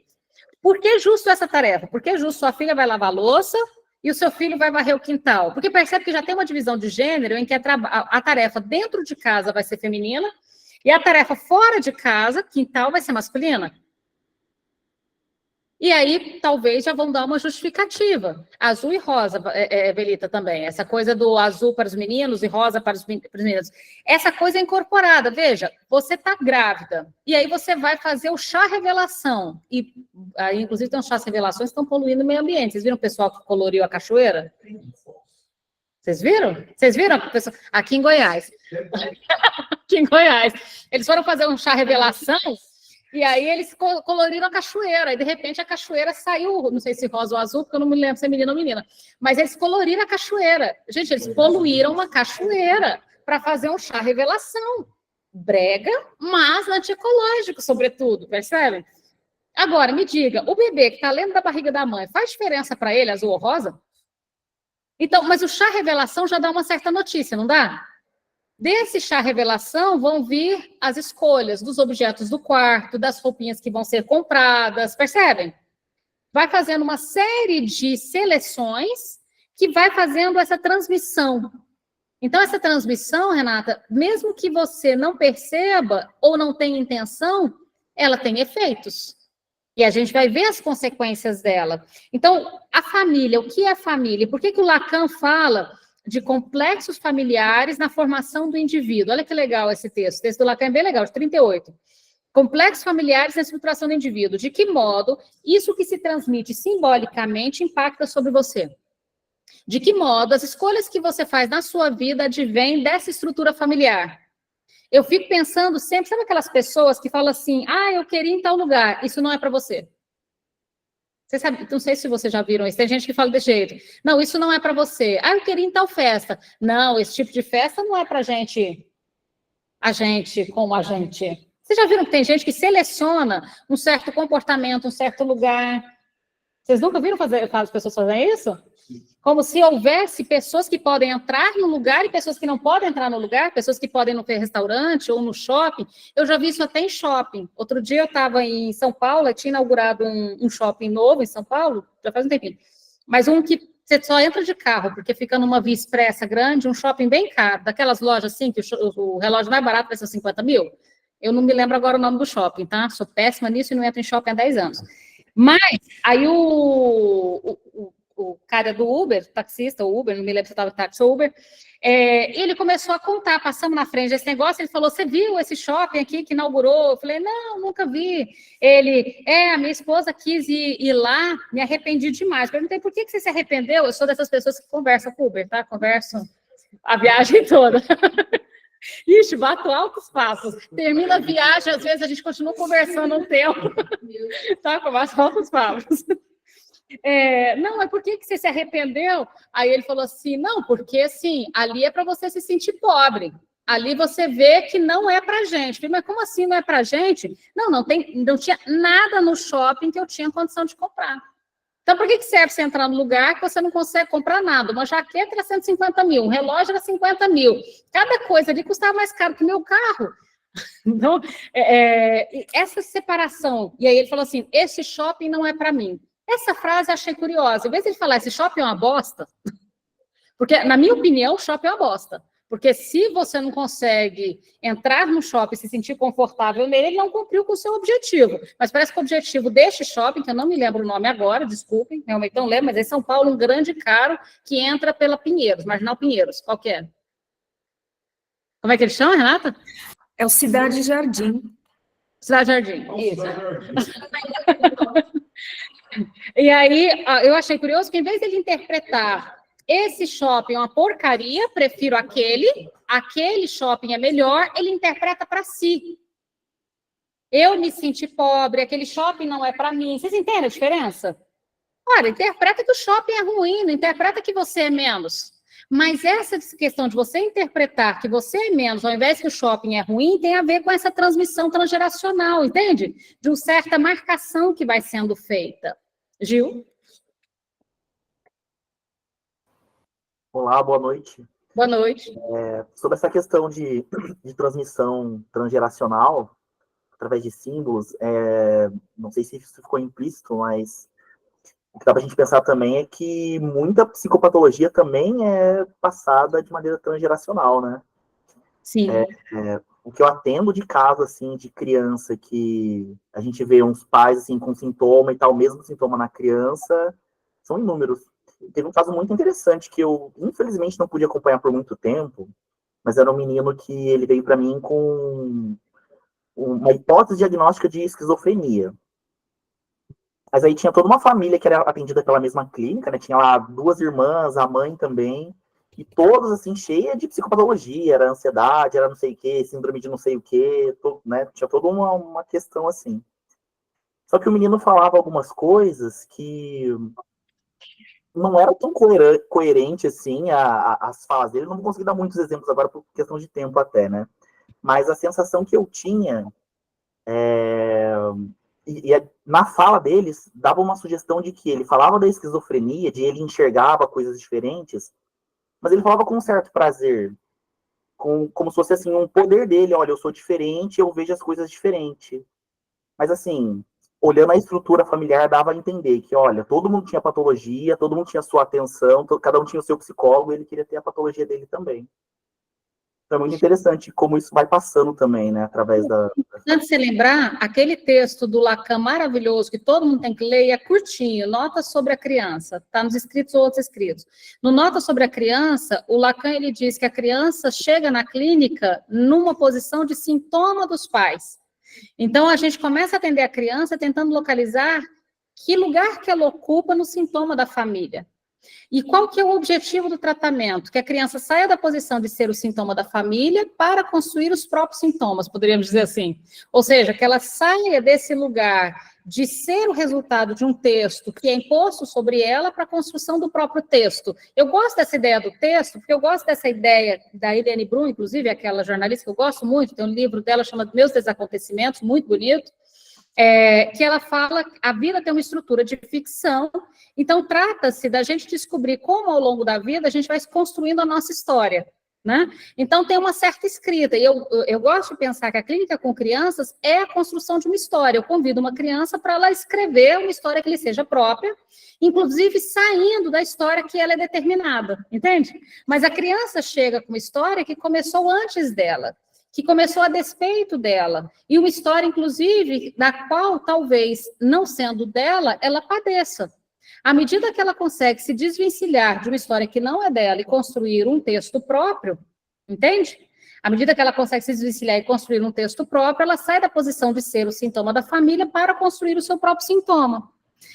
Por que justo essa tarefa? Por que justo sua filha vai lavar a louça e o seu filho vai varrer o quintal? Porque percebe que já tem uma divisão de gênero em que a tarefa dentro de casa vai ser feminina e a tarefa fora de casa, quintal, vai ser masculina. E aí, talvez, já vão dar uma justificativa. Azul e rosa, Belita, também. Essa coisa do azul para os meninos e rosa para os meninos. Essa coisa é incorporada. Veja, você está grávida. E aí você vai fazer o chá revelação. E aí, inclusive, tem uns chás revelações que estão poluindo o meio ambiente. Vocês viram o pessoal que coloriu a cachoeira? Vocês viram? Vocês viram? Aqui em Goiás. Aqui em Goiás. Eles foram fazer um chá revelação... E aí eles coloriram a cachoeira, e de repente a cachoeira saiu, não sei se rosa ou azul, porque eu não me lembro se é menino ou menina, mas eles coloriram a cachoeira. Gente, eles poluíram uma cachoeira para fazer um chá revelação. Brega, mas antiecológico, sobretudo, percebem? Agora, me diga, o bebê que está dentro da barriga da mãe, faz diferença para ele, azul ou rosa? Então, mas o chá revelação já dá uma certa notícia, não dá? Desse chá revelação vão vir as escolhas dos objetos do quarto, das roupinhas que vão ser compradas, percebem? Vai fazendo uma série de seleções que vai fazendo essa transmissão. Então, essa transmissão, Renata, mesmo que você não perceba ou não tenha intenção, ela tem efeitos. E a gente vai ver as consequências dela. Então, a família, o que é família? Por que o Lacan fala de complexos familiares na formação do indivíduo? Olha que legal esse texto. O texto do Lacan é bem legal, de 38. Complexos familiares na estruturação do indivíduo. De que modo isso que se transmite simbolicamente impacta sobre você? De que modo as escolhas que você faz na sua vida advêm dessa estrutura familiar? Eu fico pensando sempre, sabe aquelas pessoas que falam assim, eu queria ir em tal lugar, isso não é para você. Você sabe, não sei se vocês já viram isso, tem gente que fala desse jeito. Não, isso não é para você. Eu queria ir em tal festa. Não, esse tipo de festa não é para gente, a gente como a gente. Vocês já viram que tem gente que seleciona um certo comportamento, um certo lugar? Vocês nunca viram as pessoas fazerem isso? Como se houvesse pessoas que podem entrar no lugar e pessoas que não podem entrar no lugar, pessoas que podem ir no restaurante ou no shopping. Eu já vi isso até em shopping. Outro dia eu estava em São Paulo, eu tinha inaugurado um shopping novo em São Paulo, já faz um tempinho, mas um que você só entra de carro, porque fica numa via expressa grande, um shopping bem caro, daquelas lojas assim, que o relógio mais barato vai ser 50 mil. Eu não me lembro agora o nome do shopping, tá? Sou péssima nisso e não entro em shopping há 10 anos. Mas, aí o cara do Uber, taxista, o Uber, não me lembro se estava táxi ou Uber, ele começou a contar, passamos na frente desse negócio, ele falou, você viu esse shopping aqui que inaugurou? Eu falei, não, nunca vi. Ele, a minha esposa quis ir lá, me arrependi demais. Perguntei, por que você se arrependeu? Eu sou dessas pessoas que conversam com Uber, tá? Converso a viagem toda. Ixi, bato altos passos. Termina a viagem, às vezes a gente continua conversando um tempo. Tá? Bato altos passos. Não, mas por que você se arrependeu? Aí ele falou assim, não, porque assim, ali é para você se sentir pobre. Ali você vê que não é pra gente. Eu falei, mas como assim não é pra gente? Não tinha nada no shopping que eu tinha condição de comprar. Então, por que serve você entrar no lugar que você não consegue comprar nada? Uma jaqueta era 150 mil, um relógio era 50 mil. Cada coisa ali custava mais caro que o meu carro. Então, essa separação. E aí ele falou assim, esse shopping não é para mim. Essa frase eu achei curiosa. Em vez de ele falar, esse shopping é uma bosta, porque, na minha opinião, o shopping é uma bosta. Porque se você não consegue entrar no shopping e se sentir confortável nele, ele não cumpriu com o seu objetivo. Mas parece que o objetivo deste shopping, que eu não me lembro o nome agora, desculpem, realmente não lembro, mas é em São Paulo, um grande caro que entra pela Pinheiros, Marginal Pinheiros. Qual que é? Como é que ele chama, Renata? É o Cidade Jardim. Cidade Jardim, isso. E aí, eu achei curioso que, em vez de ele interpretar esse shopping é uma porcaria, prefiro aquele shopping é melhor, ele interpreta para si. Eu me senti pobre, aquele shopping não é para mim. Vocês entendem a diferença? Olha, interpreta que o shopping é ruim, não interpreta que você é menos. Mas essa questão de você interpretar que você é menos, ao invés que o shopping é ruim, tem a ver com essa transmissão transgeracional, entende? De uma certa marcação que vai sendo feita. Gil? Olá, boa noite. Boa noite. Sobre essa questão de transmissão transgeracional, através de símbolos, não sei se isso ficou implícito, mas o que dá para a gente pensar também é que muita psicopatologia também é passada de maneira transgeracional, né? Sim. O que eu atendo de caso, assim, de criança, que a gente vê uns pais, assim, com sintoma e tal, mesmo sintoma na criança, são inúmeros. Teve um caso muito interessante que eu, infelizmente, não pude acompanhar por muito tempo, mas era um menino que ele veio para mim com uma hipótese diagnóstica de esquizofrenia. Mas aí tinha toda uma família que era atendida pela mesma clínica, né? Tinha lá 2 irmãs, a mãe também, e todas, assim, cheias de psicopatologia, era ansiedade, era não sei o quê, síndrome de não sei o quê, né? Tinha toda uma questão assim. Só que o menino falava algumas coisas que não era tão coerente assim as falas dele. Não vou conseguir dar muitos exemplos agora por questão de tempo até, né? Mas a sensação que eu tinha na fala deles dava uma sugestão de que ele falava da esquizofrenia, de ele enxergava coisas diferentes, mas ele falava com um certo prazer, como se fosse assim um poder dele. Olha, eu sou diferente, eu vejo as coisas diferente. Mas assim, olhando a estrutura familiar, dava a entender que, olha, todo mundo tinha patologia, todo mundo tinha sua atenção, cada um tinha o seu psicólogo, e ele queria ter a patologia dele também. Então é muito interessante como isso vai passando também, né, através da... Antes de você lembrar, aquele texto do Lacan maravilhoso, que todo mundo tem que ler, é curtinho, Nota sobre a Criança, está nos escritos ou outros escritos. No Nota sobre a Criança, o Lacan, ele diz que a criança chega na clínica numa posição de sintoma dos pais. Então, a gente começa a atender a criança tentando localizar que lugar que ela ocupa no sintoma da família. E qual que é o objetivo do tratamento? Que a criança saia da posição de ser o sintoma da família para construir os próprios sintomas, poderíamos dizer assim. Ou seja, que ela saia desse lugar de ser o resultado de um texto que é imposto sobre ela para a construção do próprio texto. Eu gosto dessa ideia do texto, porque eu gosto dessa ideia da Irene Brum, inclusive, aquela jornalista que eu gosto muito, tem um livro dela chamado Meus Desacontecimentos, muito bonito, que ela fala que a vida tem uma estrutura de ficção, então trata-se da gente descobrir como ao longo da vida a gente vai construindo a nossa história, né? Então tem uma certa escrita, e eu gosto de pensar que a clínica com crianças é a construção de uma história. Eu convido uma criança para ela escrever uma história que lhe seja própria, inclusive saindo da história que ela é determinada, entende? Mas a criança chega com uma história que começou antes dela, que começou a despeito dela, e uma história, inclusive, da qual, talvez, não sendo dela, ela padeça. À medida que ela consegue se desvencilhar de uma história que não é dela e construir um texto próprio, entende? À medida que ela consegue se desvencilhar e construir um texto próprio, ela sai da posição de ser o sintoma da família para construir o seu próprio sintoma.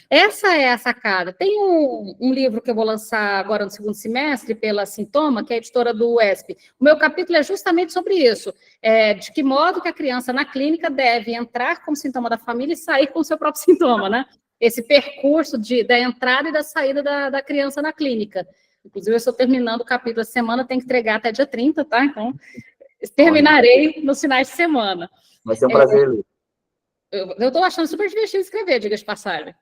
Essa é a sacada. Tem um livro que eu vou lançar agora no segundo semestre, pela Sintoma, que é a editora do UESP. O meu capítulo é justamente sobre isso, de que modo que a criança na clínica deve entrar como sintoma da família e sair com o seu próprio sintoma, né? Esse percurso da entrada e da saída da criança na clínica. Inclusive, eu estou terminando o capítulo essa semana, tem que entregar até dia 30, tá? Então, terminarei nos finais de semana. Vai ser um prazer ler. Eu estou achando super divertido escrever, diga de passagem.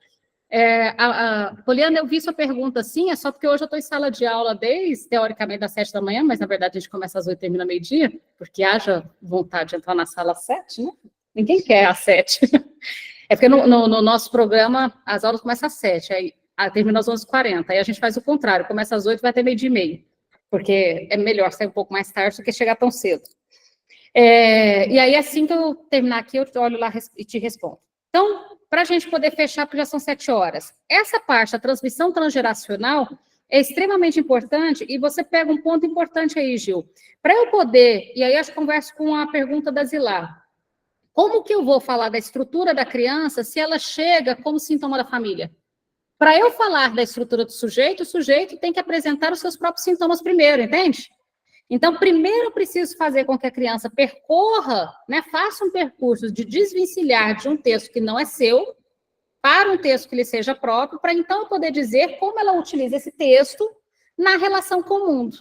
Poliana, eu vi sua pergunta assim, é só porque hoje eu estou em sala de aula desde, teoricamente, das 7 da manhã, mas na verdade a gente começa às 8 e termina meio-dia, porque haja vontade de entrar na sala às 7, né? Ninguém quer às 7. É porque no nosso programa as aulas começam às 7, aí termina às 11h40, aí a gente faz o contrário, começa às 8 e vai até meio-dia e meio, porque é melhor sair um pouco mais tarde do que chegar tão cedo. E aí, assim que eu terminar aqui, eu olho lá e te respondo. Então, para a gente poder fechar, porque já são 7 horas, essa parte da transmissão transgeracional é extremamente importante, e você pega um ponto importante aí, Gil. Para eu poder, e aí eu converso com a pergunta da Zilar, como que eu vou falar da estrutura da criança se ela chega como sintoma da família? Para eu falar da estrutura do sujeito, o sujeito tem que apresentar os seus próprios sintomas primeiro, entende? Então, primeiro eu preciso fazer com que a criança percorra, né, faça um percurso de desvencilhar de um texto que não é seu, para um texto que lhe seja próprio, para então eu poder dizer como ela utiliza esse texto na relação com o mundo.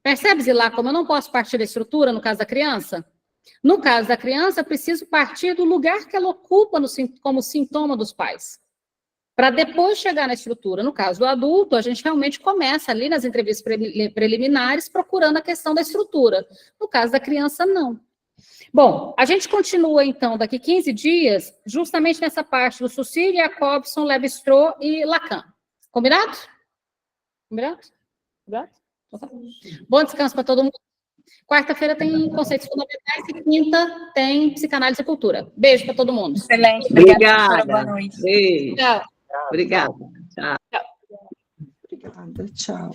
Percebe, Zilá, como eu não posso partir da estrutura no caso da criança? No caso da criança, eu preciso partir do lugar que ela ocupa como sintoma dos pais, para depois chegar na estrutura. No caso do adulto, a gente realmente começa ali nas entrevistas preliminares procurando a questão da estrutura. No caso da criança, não. Bom, a gente continua, então, daqui 15 dias, justamente nessa parte do Saussure, Jacobson, Lévi-Strauss e Lacan. Combinado? Combinado? Combinado? Bom descanso para todo mundo. Quarta-feira tem conceitos fundamentais e quinta tem psicanálise e cultura. Beijo para todo mundo. Excelente. Obrigada. Boa noite. Beijo. Tchau. Obrigada. Tchau. Tchau. Obrigada. Tchau.